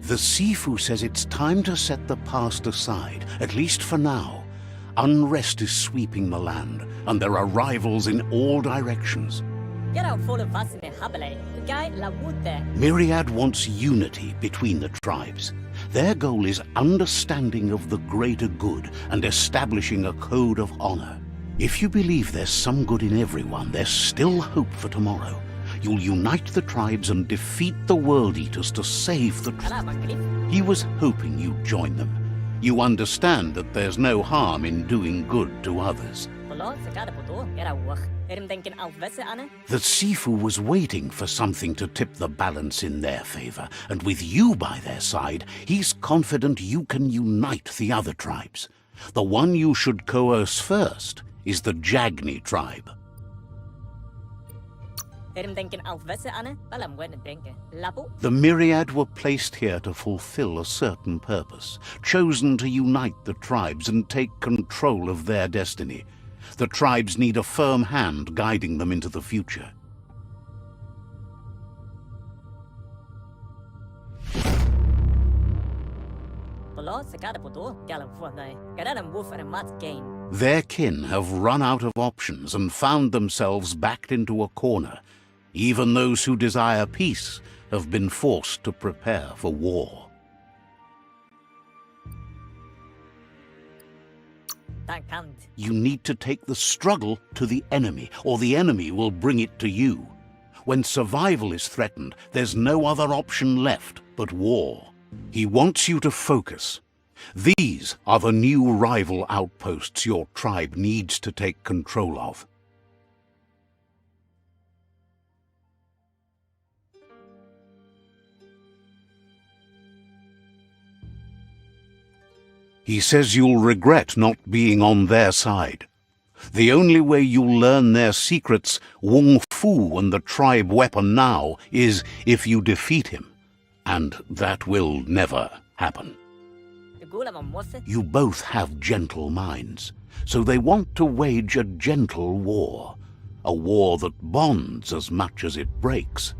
The Sifu says it's time to set the past aside, at least for now. Unrest is sweeping the land, and there are rivals in all directions. Myriad wants unity between the tribes. Their goal is understanding of the greater good and establishing a code of honor. If you believe there's some good in everyone, there's still hope for tomorrow. You'll unite the tribes and defeat the World Eaters to save the truth. He was hoping you'd join them. You understand that there's no harm in doing good to others. The Sifu was waiting for something to tip the balance in their favor, and with you by their side, he's confident you can unite the other tribes. The one you should coerce first is the Jagni tribe. The Myriad were placed here to fulfill a certain purpose, chosen to unite the tribes and take control of their destiny. The tribes need a firm hand guiding them into the future. Their kin have run out of options and found themselves backed into a corner. Even those who desire peace have been forced to prepare for war. You need to take the struggle to the enemy, or the enemy will bring it to you. When survival is threatened, there's no other option left but war. He wants you to focus. These are the new rival outposts your tribe needs to take control of. He says you'll regret not being on their side. The only way you'll learn their secrets, Wung Fu and the tribe weapon now, is if you defeat him. And that will never happen. You both have gentle minds, so they want to wage a gentle war. A war that bonds as much as it breaks.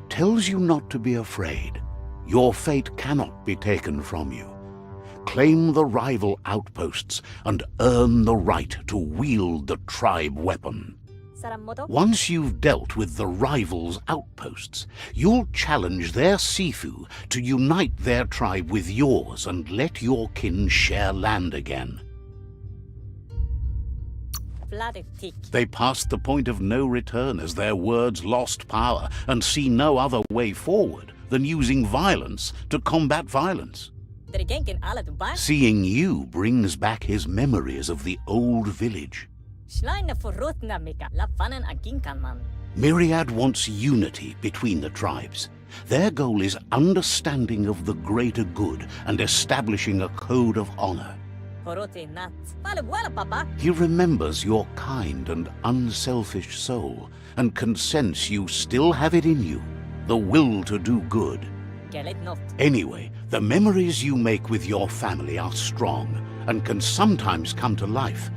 Tells you not to be afraid. Your fate cannot be taken from you. Claim the rival outposts and earn the right to wield the tribe weapon. Once you've dealt with the rivals' outposts, you'll challenge their Sifu to unite their tribe with yours and let your kin share land again. They passed the point of no return as their words lost power and see no other way forward than using violence to combat violence. Seeing you brings back his memories of the old village. Myriad wants unity between the tribes. Their goal is understanding of the greater good and establishing a code of honor. He remembers your kind and unselfish soul and can sense you still have it in you, the will to do good. Anyway, the memories you make with your family are strong and can sometimes come to life.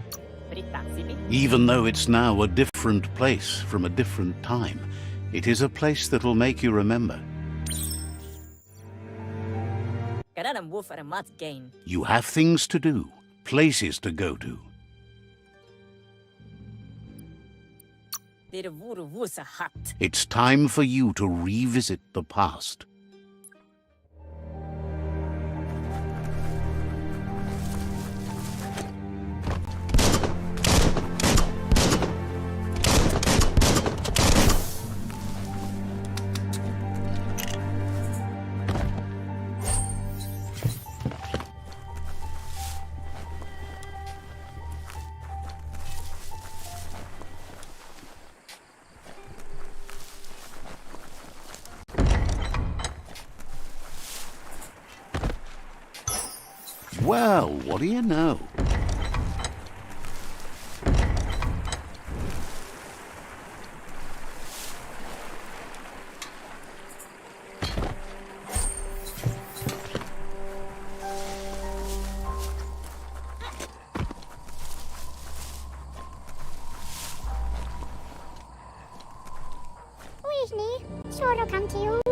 Even though it's now a different place from a different time, it is a place that'll make you remember. You have things to do, places to go to. It's time for you to revisit the past. Well, what do you know?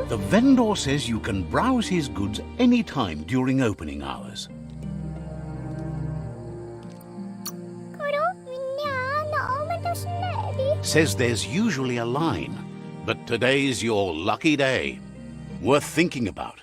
The vendor says you can browse his goods anytime during opening hours. Says there's usually a line, but today's your lucky day. Worth thinking about.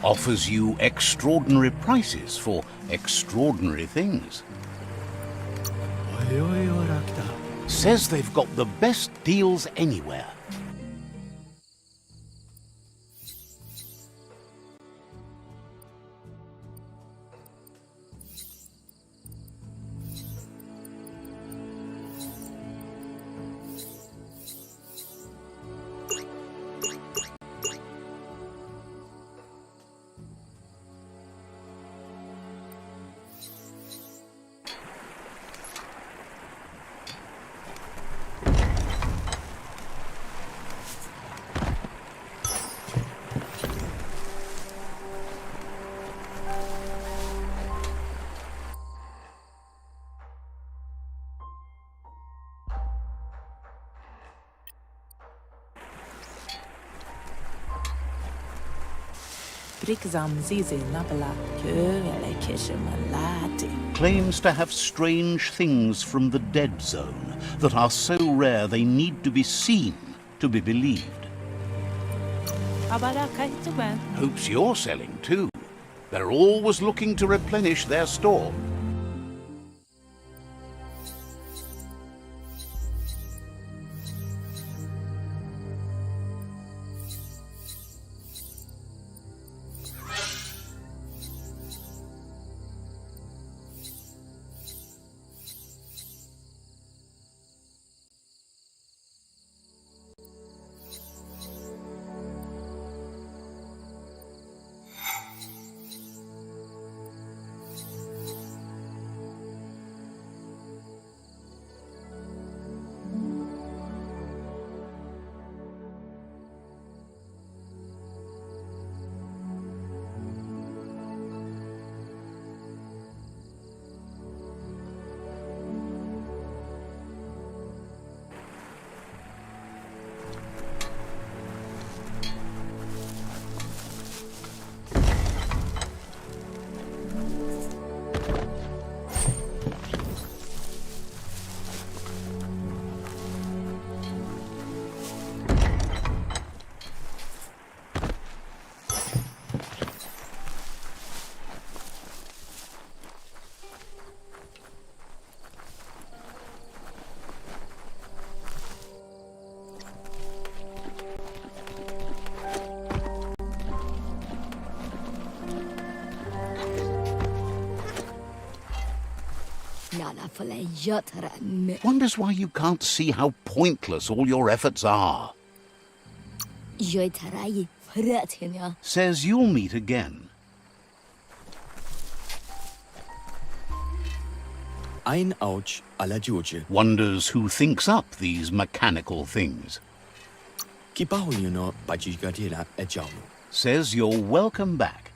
Offers you extraordinary prices for extraordinary things. Says they've got the best deals anywhere. Claims to have strange things from the dead zone that are so rare they need to be seen to be believed. Hopes you're selling too. They're always looking to replenish their store. Wonders why you can't see how pointless all your efforts are. Says you'll meet again. Wonders who thinks up these mechanical things. Says you're welcome back.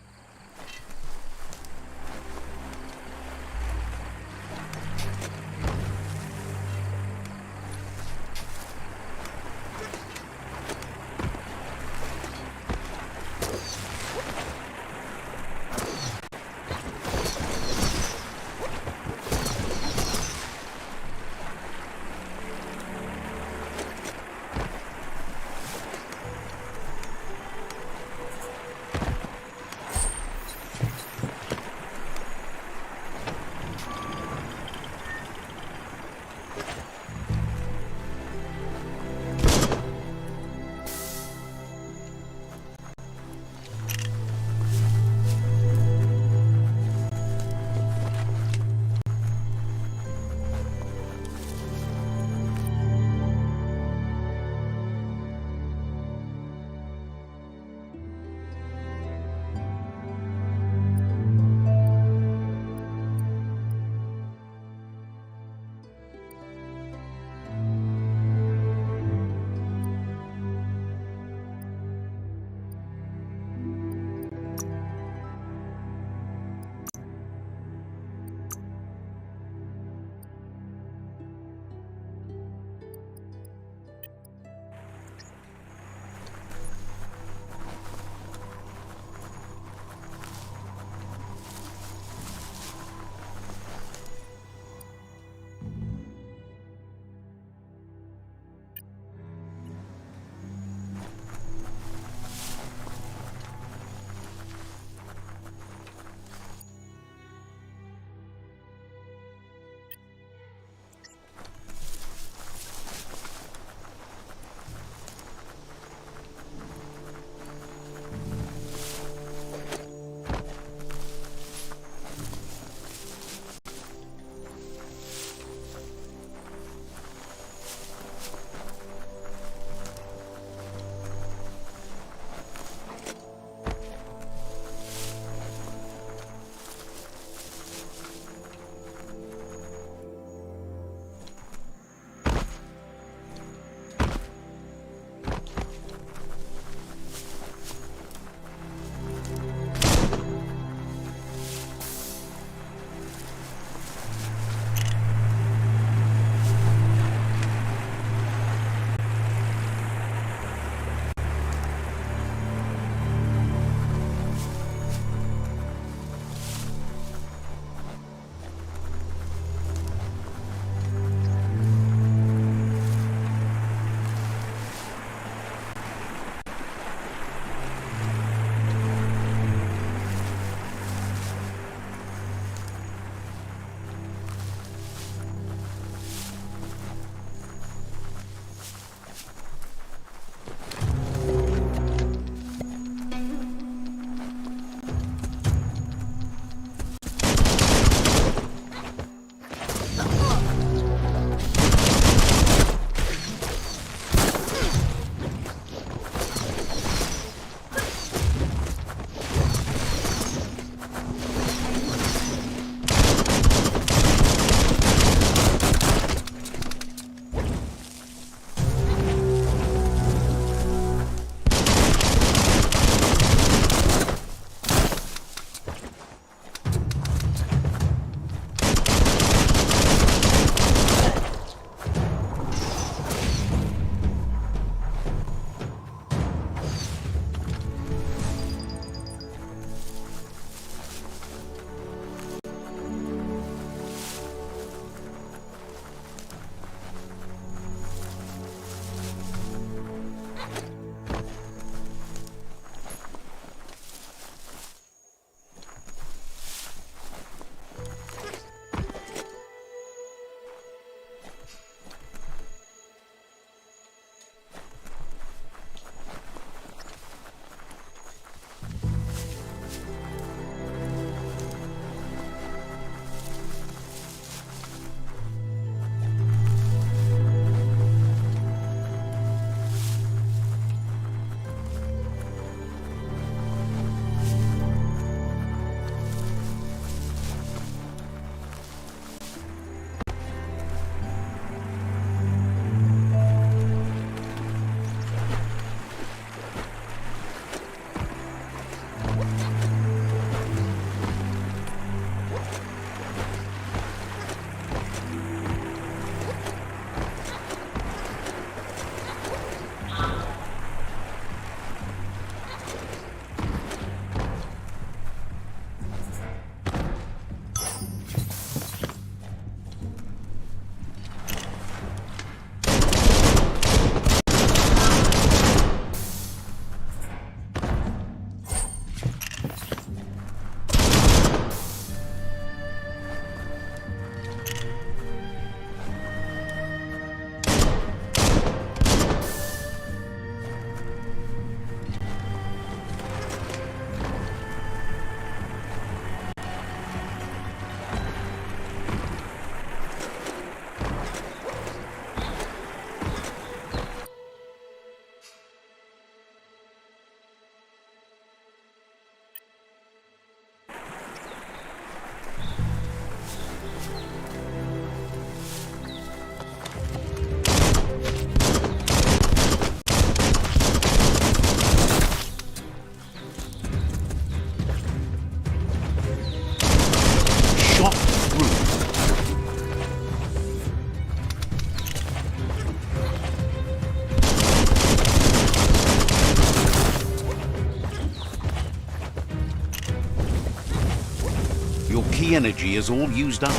the energy is all used up.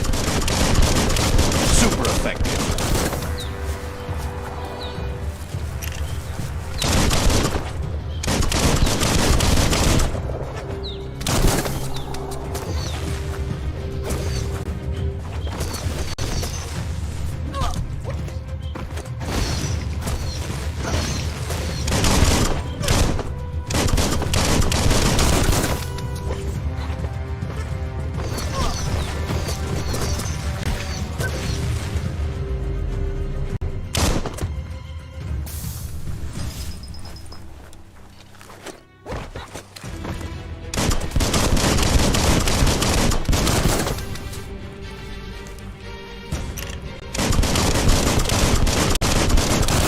Super effective.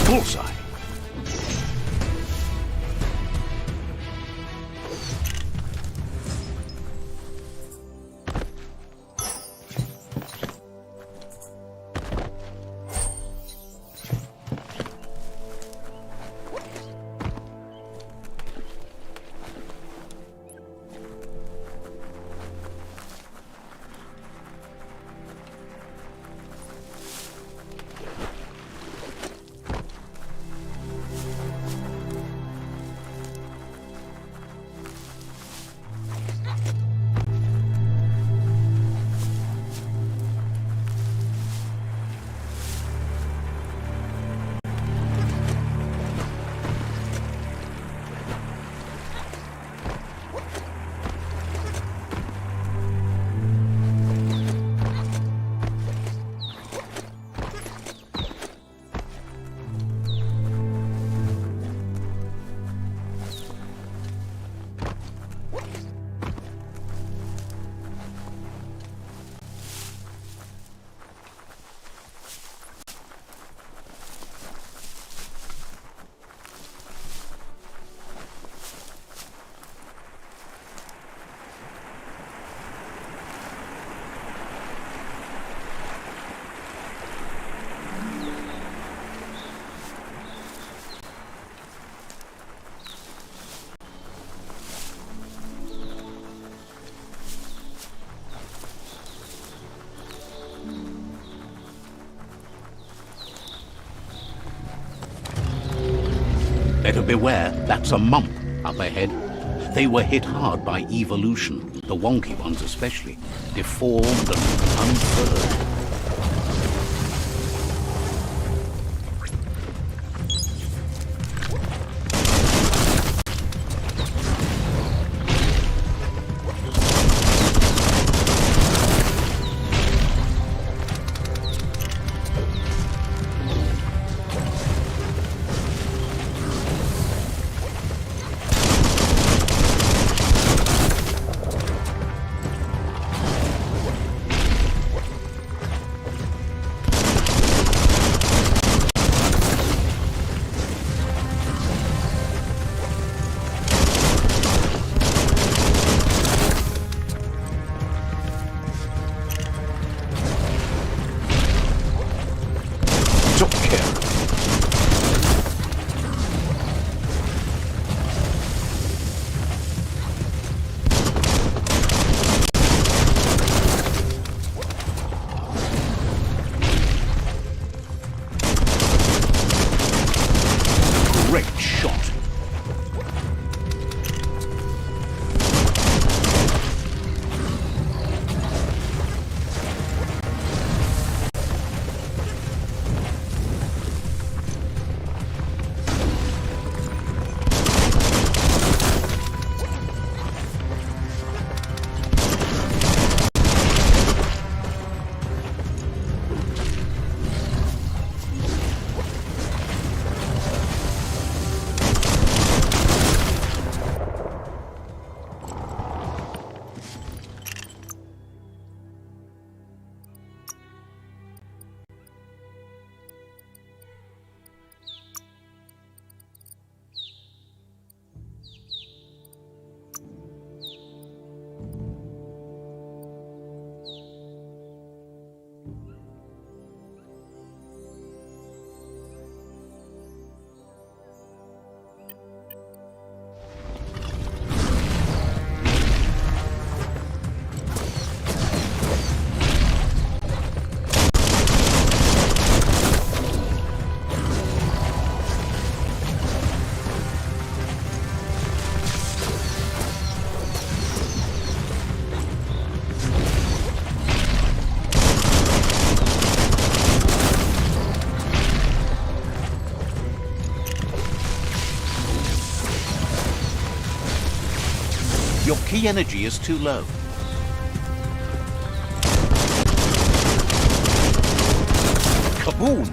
Bullseye. Better beware, that's a mump up ahead. They were hit hard by evolution, the wonky ones especially, deformed and unfurled. Your key energy is too low. Kaboom!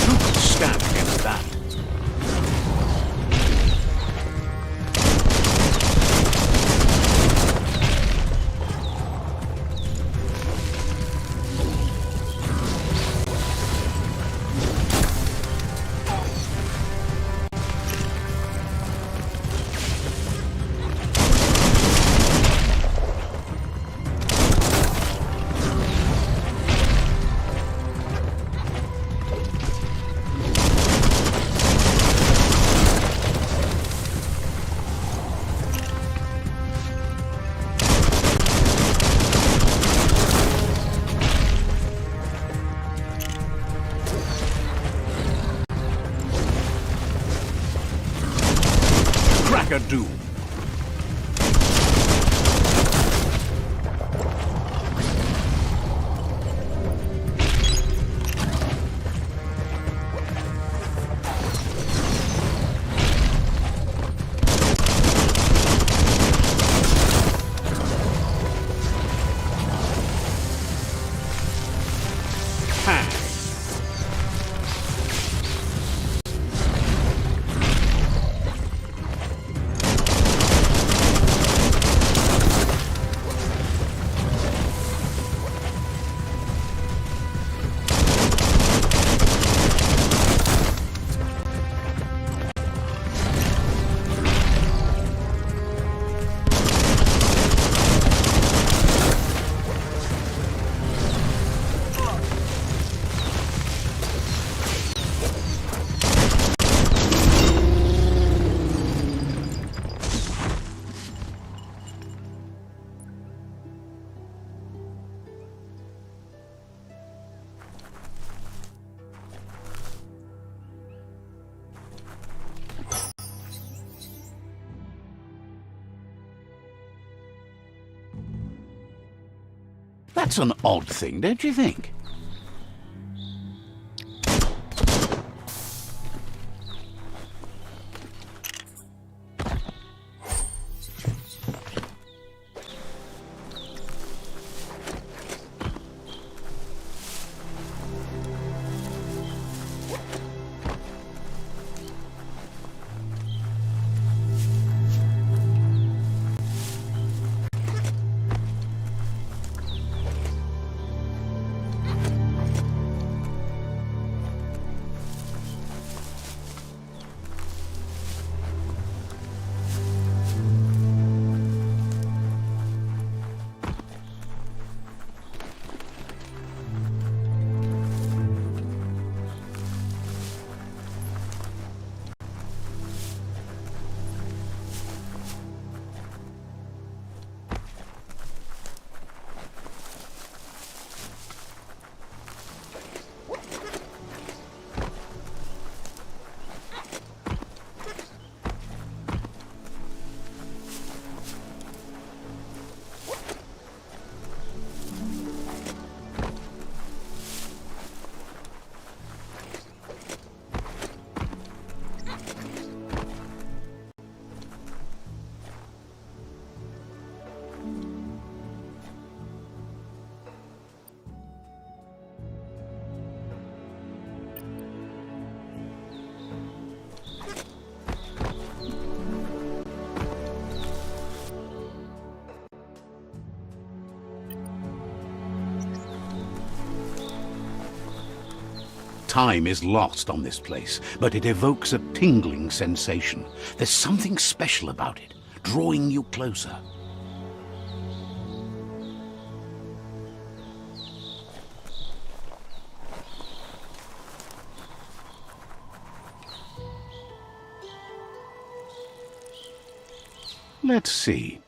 Who could stand against that? Cracker Doom. Hang. That's an odd thing, don't you think? Time is lost on this place, but it evokes a tingling sensation. There's something special about it, drawing you closer. Let's see.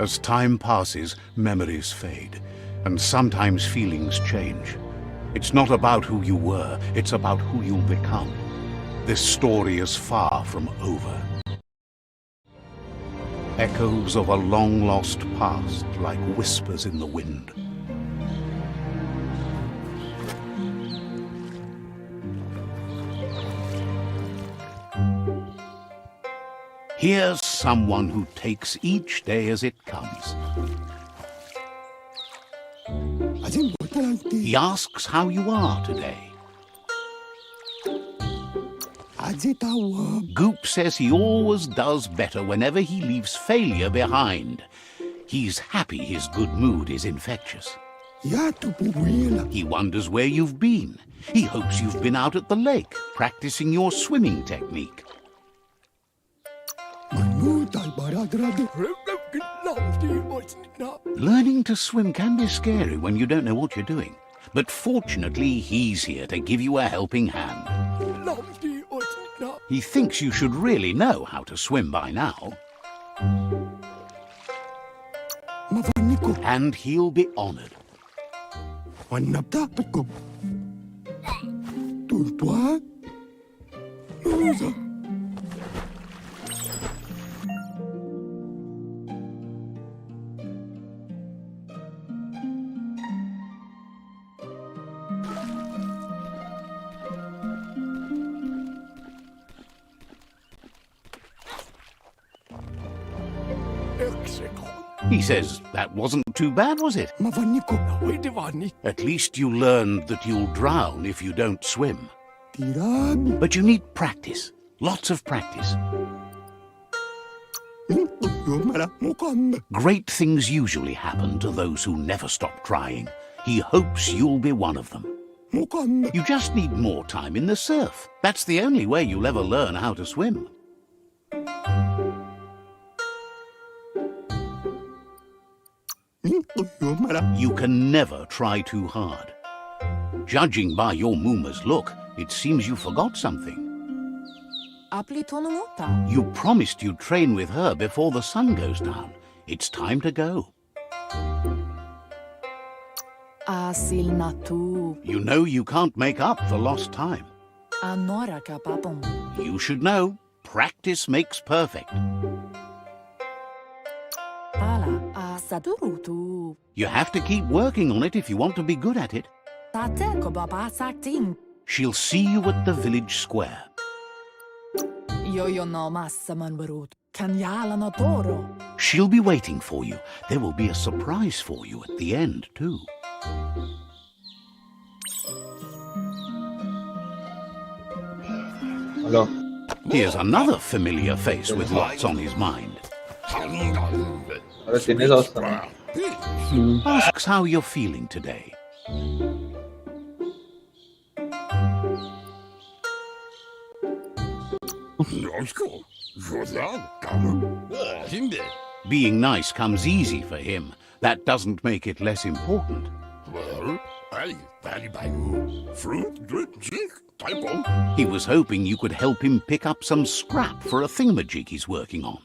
As time passes, memories fade, and sometimes feelings change. It's not about who you were, it's about who you'll become. This story is far from over. Echoes of a long-lost past like whispers in the wind. Here's someone who takes each day as it comes. He asks how you are today. Goop says he always does better whenever he leaves failure behind. He's happy his good mood is infectious. He wonders where you've been. He hopes you've been out at the lake, practicing your swimming technique. Learning to swim can be scary when you don't know what you're doing. But fortunately, he's here to give you a helping hand. He thinks you should really know how to swim by now. And he'll be honored. He says that wasn't too bad, was it? At least you learned that you'll drown if you don't swim. But you need practice. Lots of practice. Great things usually happen to those who never stop trying. He hopes you'll be one of them. You just need more time in the surf. That's the only way you'll ever learn how to swim. You can never try too hard. Judging by your Mooma's look, it seems you forgot something. You promised you'd train with her before the sun goes down. It's time to go. You know you can't make up for lost time. You should know, practice makes perfect. You have to keep working on it if you want to be good at it. She'll see you at the village square. She'll be waiting for you. There will be a surprise for you at the end, too. Hello. Here's another familiar face with lots on his mind. అరే తినేసి వస్తాను. Asks how you're feeling today. Being nice comes easy for him. That doesn't make it less important. He was hoping you could help him pick up some scrap for a thingamajig he's working on.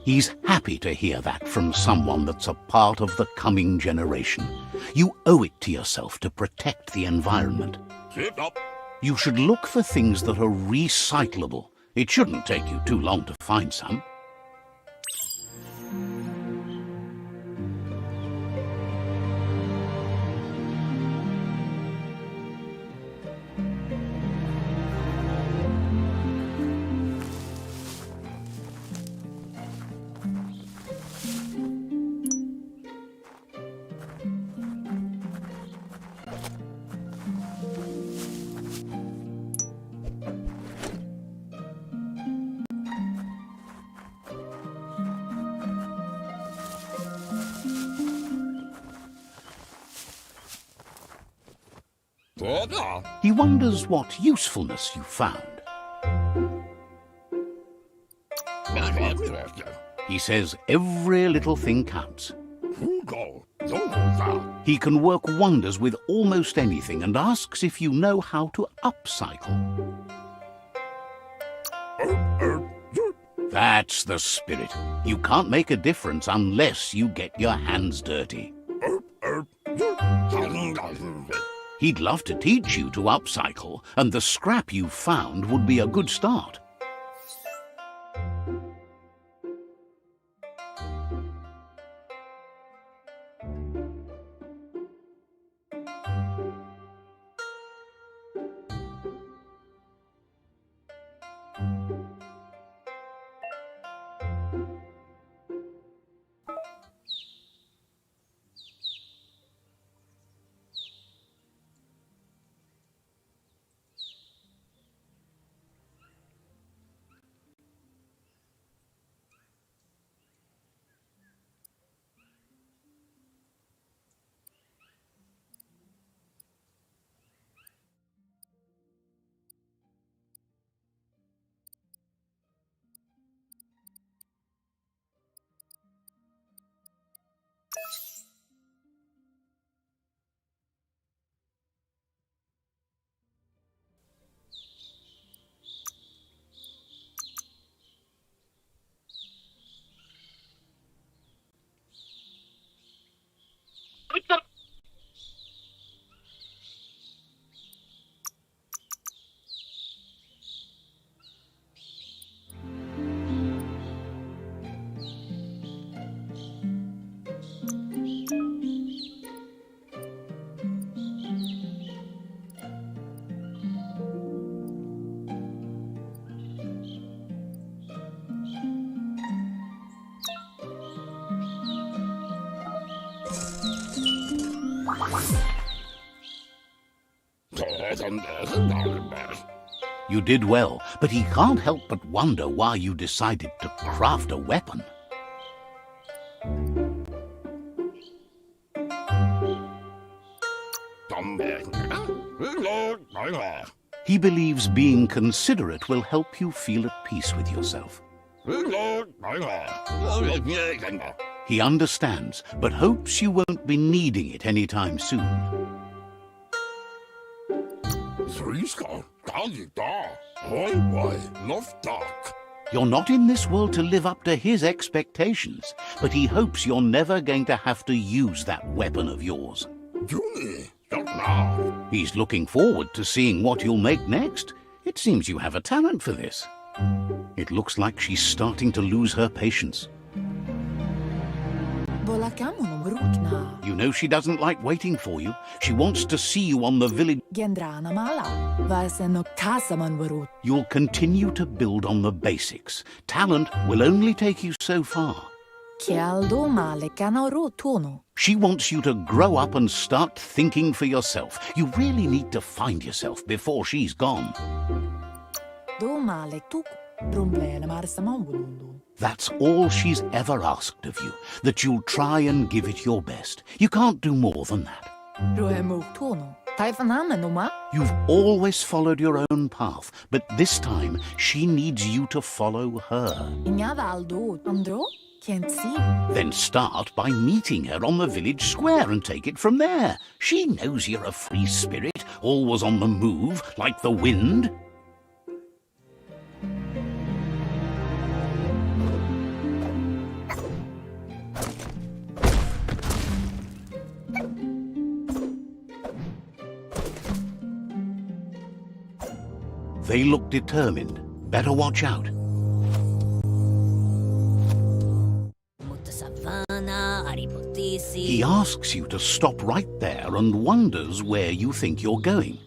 He's happy to hear that from someone that's a part of the coming generation. You owe it to yourself to protect the environment. You should look for things that are recyclable. It shouldn't take you too long to find some. He wonders what usefulness you found. He says every little thing counts. He can work wonders with almost anything and asks if you know how to upcycle. That's the spirit. You can't make a difference unless you get your hands dirty. He'd love to teach you to upcycle, and the scrap you found would be a good start. You did well, but he can't help but wonder why you decided to craft a weapon. He believes being considerate will help you feel at peace with yourself. He understands, but hopes you won't be needing it anytime soon. You're not in this world to live up to his expectations, but he hopes you're never going to have to use that weapon of yours. He's looking forward to seeing what you'll make next. It seems you have a talent for this. It looks like she's starting to lose her patience. You know she doesn't like waiting for you. She wants to see you on the village. You'll continue to build on the basics. Talent will only take you so far. She wants you to grow up and start thinking for yourself. You really need to find yourself before she's gone. That's all she's ever asked of you, that you'll try and give it your best. You can't do more than that. You've always followed your own path, but this time she needs you to follow her. Then start by meeting her on the village square and take it from there. She knows you're a free spirit, always on the move, like the wind. They look determined. Better watch out. He asks you to stop right there and wonders where you think you're going.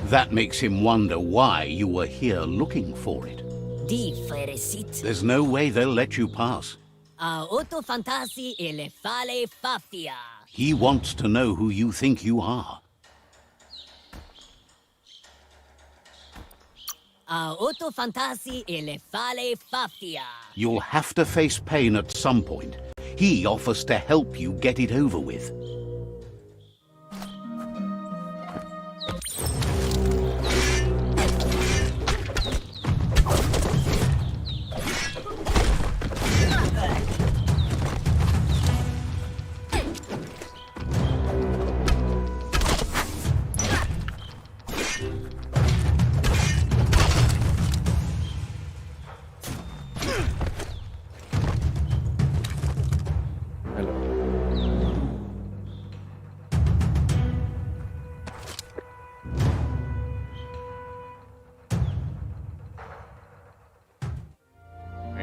That makes him wonder why you were here looking for it. There's no way they'll let you pass. He wants to know who you think you are. You'll have to face pain at some point. He offers to help you get it over with.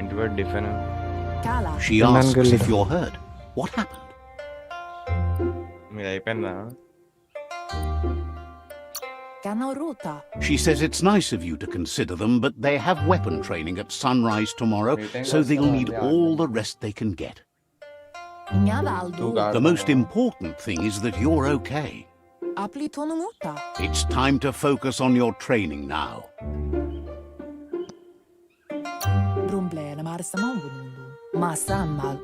ఇంటికి డిఫెన్ She Finland asks girl. if you're hurt. What happened? మీరు అయిపోయిందా She says it's nice of you to consider them, but they have weapon training at sunrise tomorrow, so they'll need all the rest they can get. The most important thing is that you're okay. It's time to focus on your training now.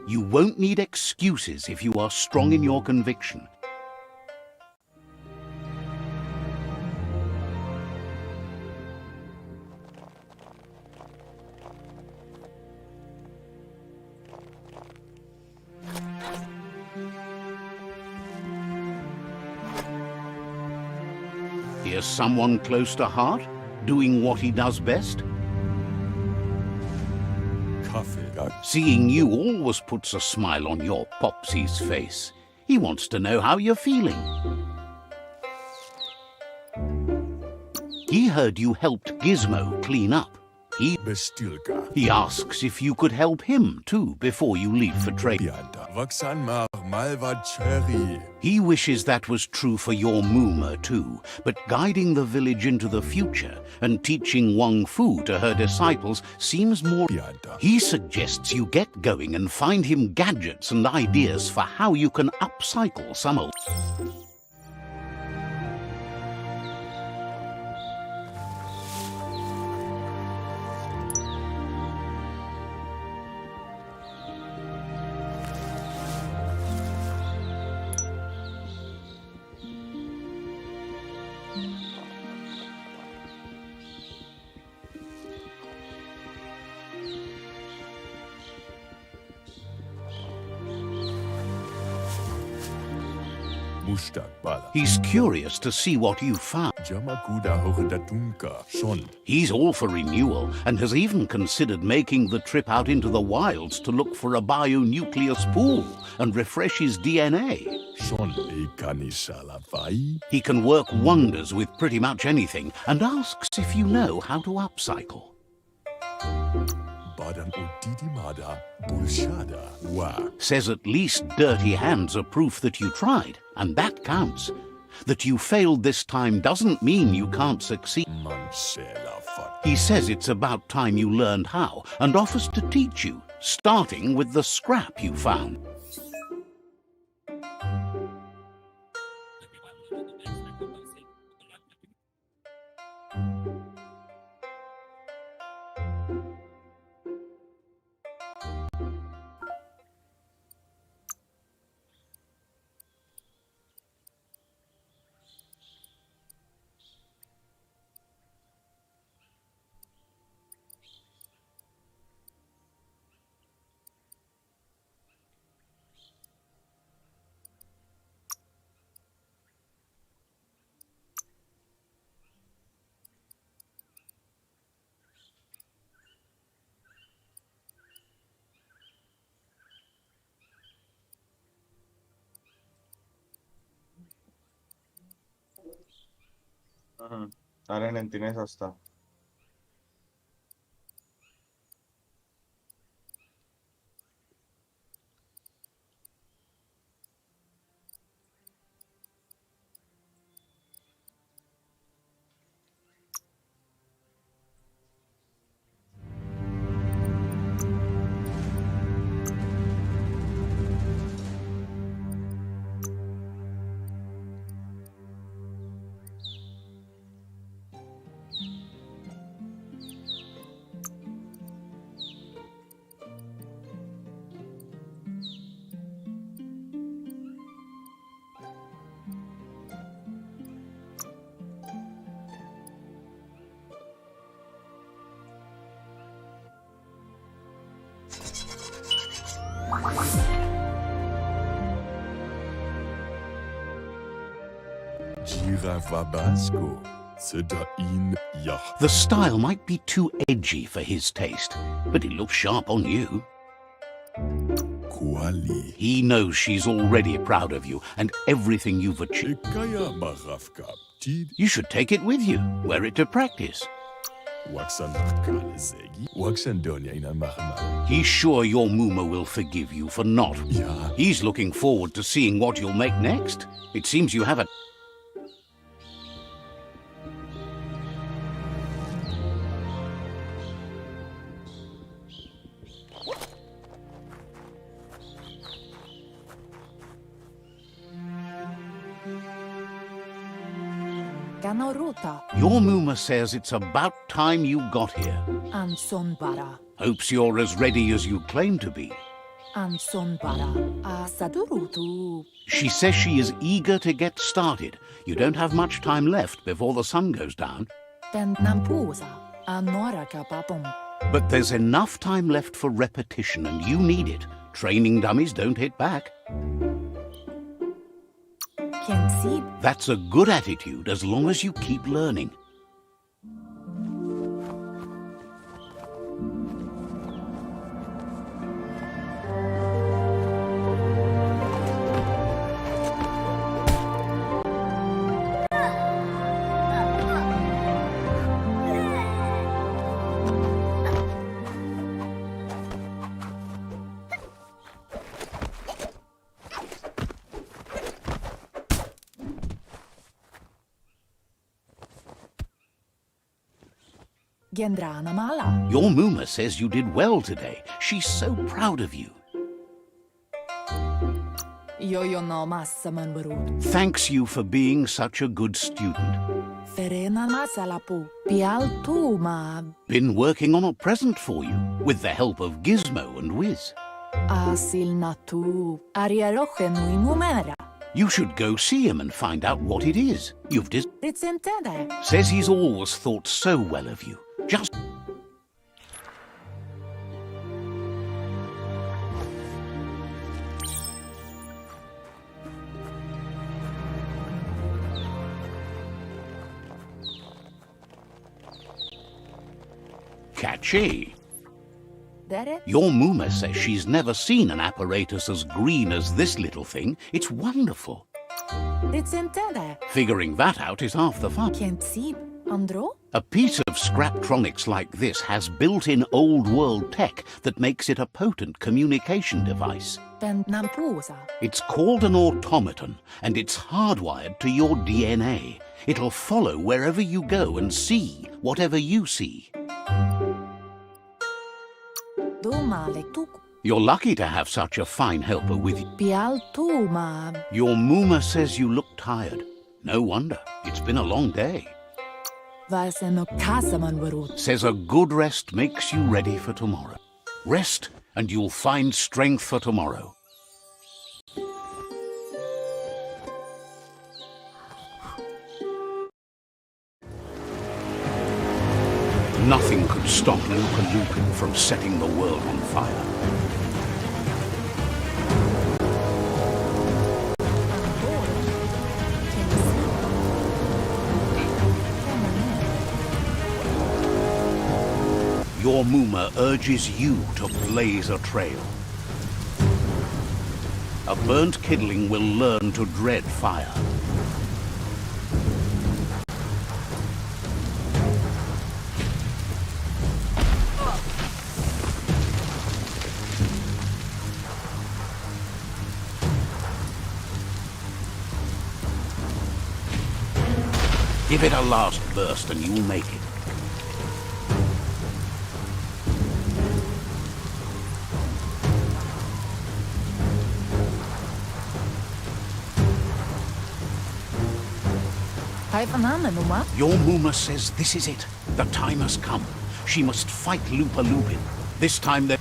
You won't need excuses if you are strong in your conviction. Here's someone close to heart, doing what he does best. Seeing you always puts a smile on your Popsy's face. He wants to know how you're feeling. He heard you helped Gizmo clean up. He asks if you could help him too before you leave for training. He wishes that was true for your Mooma too, but guiding the village into the future and teaching Wang Fu to her disciples seems more... He suggests you get going and find him gadgets and ideas for how you can upcycle some old... He's curious to see what you found. He's all for renewal and has even considered making the trip out into the wilds to look for a bionucleus pool and refresh his DNA. He can work wonders with pretty much anything and asks if you know how to upcycle. Says at least dirty hands are proof that you tried, and that counts. That you failed this time doesn't mean you can't succeed. He says it's about time you learned how, and offers to teach you, starting with the scrap you found. సరే నేను తినేసి వస్తా The style might be too edgy for his taste, but it looks sharp on you. He knows she's already proud of you and everything you've achieved. You should take it with you, wear it to practice. He's sure your Muma will forgive you for not. He's looking forward to seeing what you'll make next. It seems you have a... Your Muma says it's about time you got here. Hopes you're as ready as you claim to be. She says she is eager to get started. You don't have much time left before the sun goes down. But there's enough time left for repetition, and you need it. Training dummies don't hit back. That's a good attitude as long as you keep learning. Your Muma says you did well today. She's so proud of you. Thanks you for being such a good student. Been working on a present for you, with the help of Gizmo and Wiz. You should go see him and find out what it is. Says he's always thought so well of you. Just... Catchy. Your Muma says she's never seen an apparatus as green as this little thing. It's wonderful. Figuring that out is half the fun. A piece of Scraptronics like this has built-in old-world tech that makes it a potent communication device. It's called an automaton, and it's hardwired to your DNA. It'll follow wherever you go and see whatever you see. You're lucky to have such a fine helper with you. Your Muma says you look tired. No wonder. It's been a long day. Says a good rest makes you ready for tomorrow. Rest and you'll find strength for tomorrow. Nothing could stop Lupin from setting the world on fire. Your Muma urges you to blaze a trail. A burnt kidling will learn to dread fire. Give it a last burst and you'll make it. Your Muma says this is it. The time has come. She must fight Lupin. This time that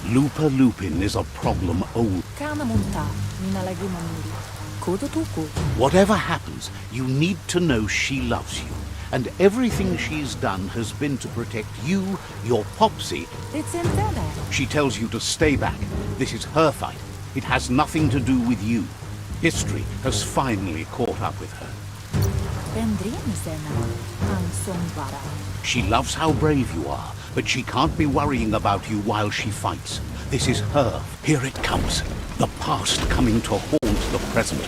Lupin is a problem old. Whatever happens, you need to know she loves you. And everything she's done has been to protect you, your Popsy. She tells you to stay back. This is her fight. It has nothing to do with you. History has finally caught up with her. She loves how brave you are, but she can't be worrying about you while she fights. This is her. Here it comes. The past coming to haunt the present.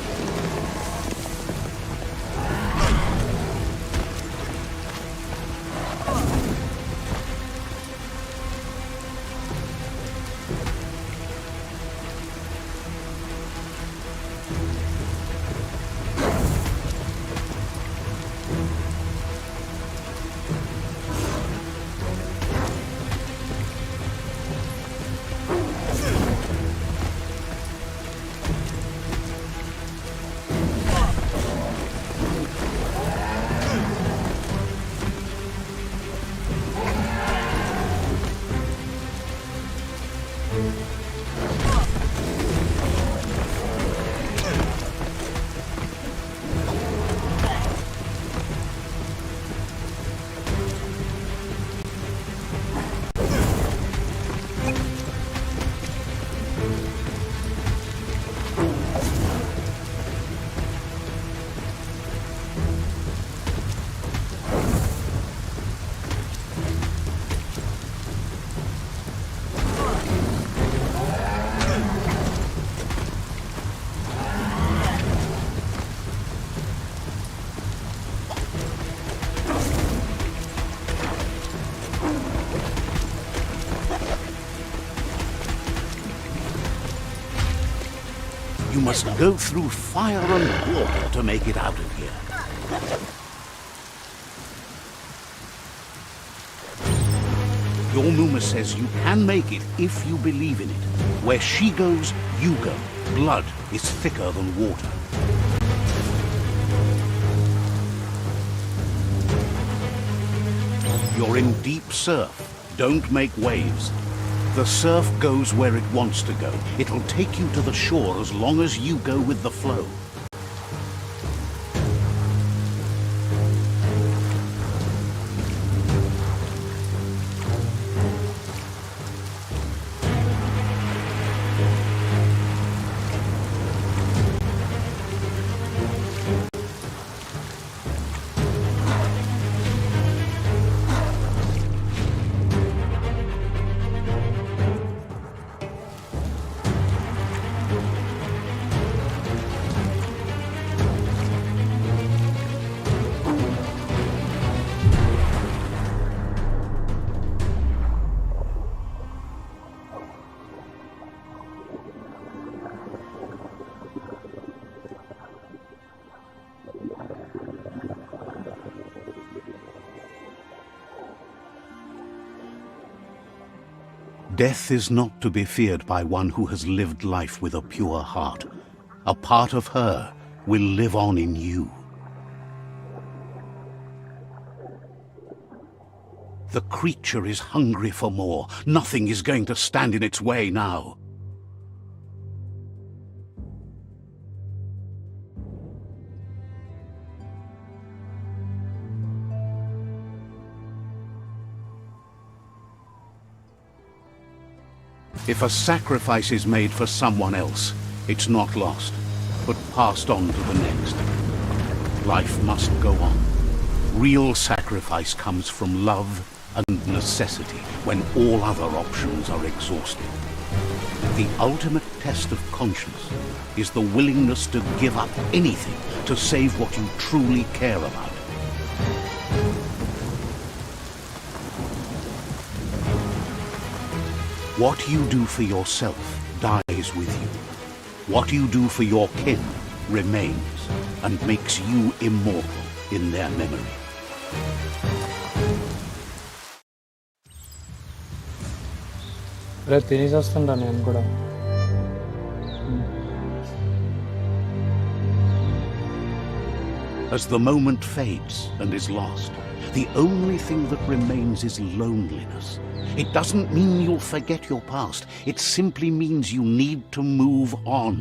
You must go through fire and water to make it out of here. Your Muma says you can make it if you believe in it. Where she goes, you go. Blood is thicker than water. You're in deep surf. Don't make waves. The surf goes where it wants to go. It'll take you to the shore as long as you go with the flow. Death is not to be feared by one who has lived life with a pure heart. A part of her will live on in you. The creature is hungry for more. Nothing is going to stand in its way now. If a sacrifice is made for someone else, it's not lost, but passed on to the next. Life must go on. Real sacrifice comes from love and necessity when all other options are exhausted. The ultimate test of conscience is the willingness to give up anything to save what you truly care about. What you do for yourself dies with you. What you do for your kin remains and makes you immortal in their memory. రే తినేసి వస్తుంటా నేను కూడా. As the moment fades and is lost, the only thing that remains is loneliness. It doesn't mean you'll forget your past. It simply means you need to move on.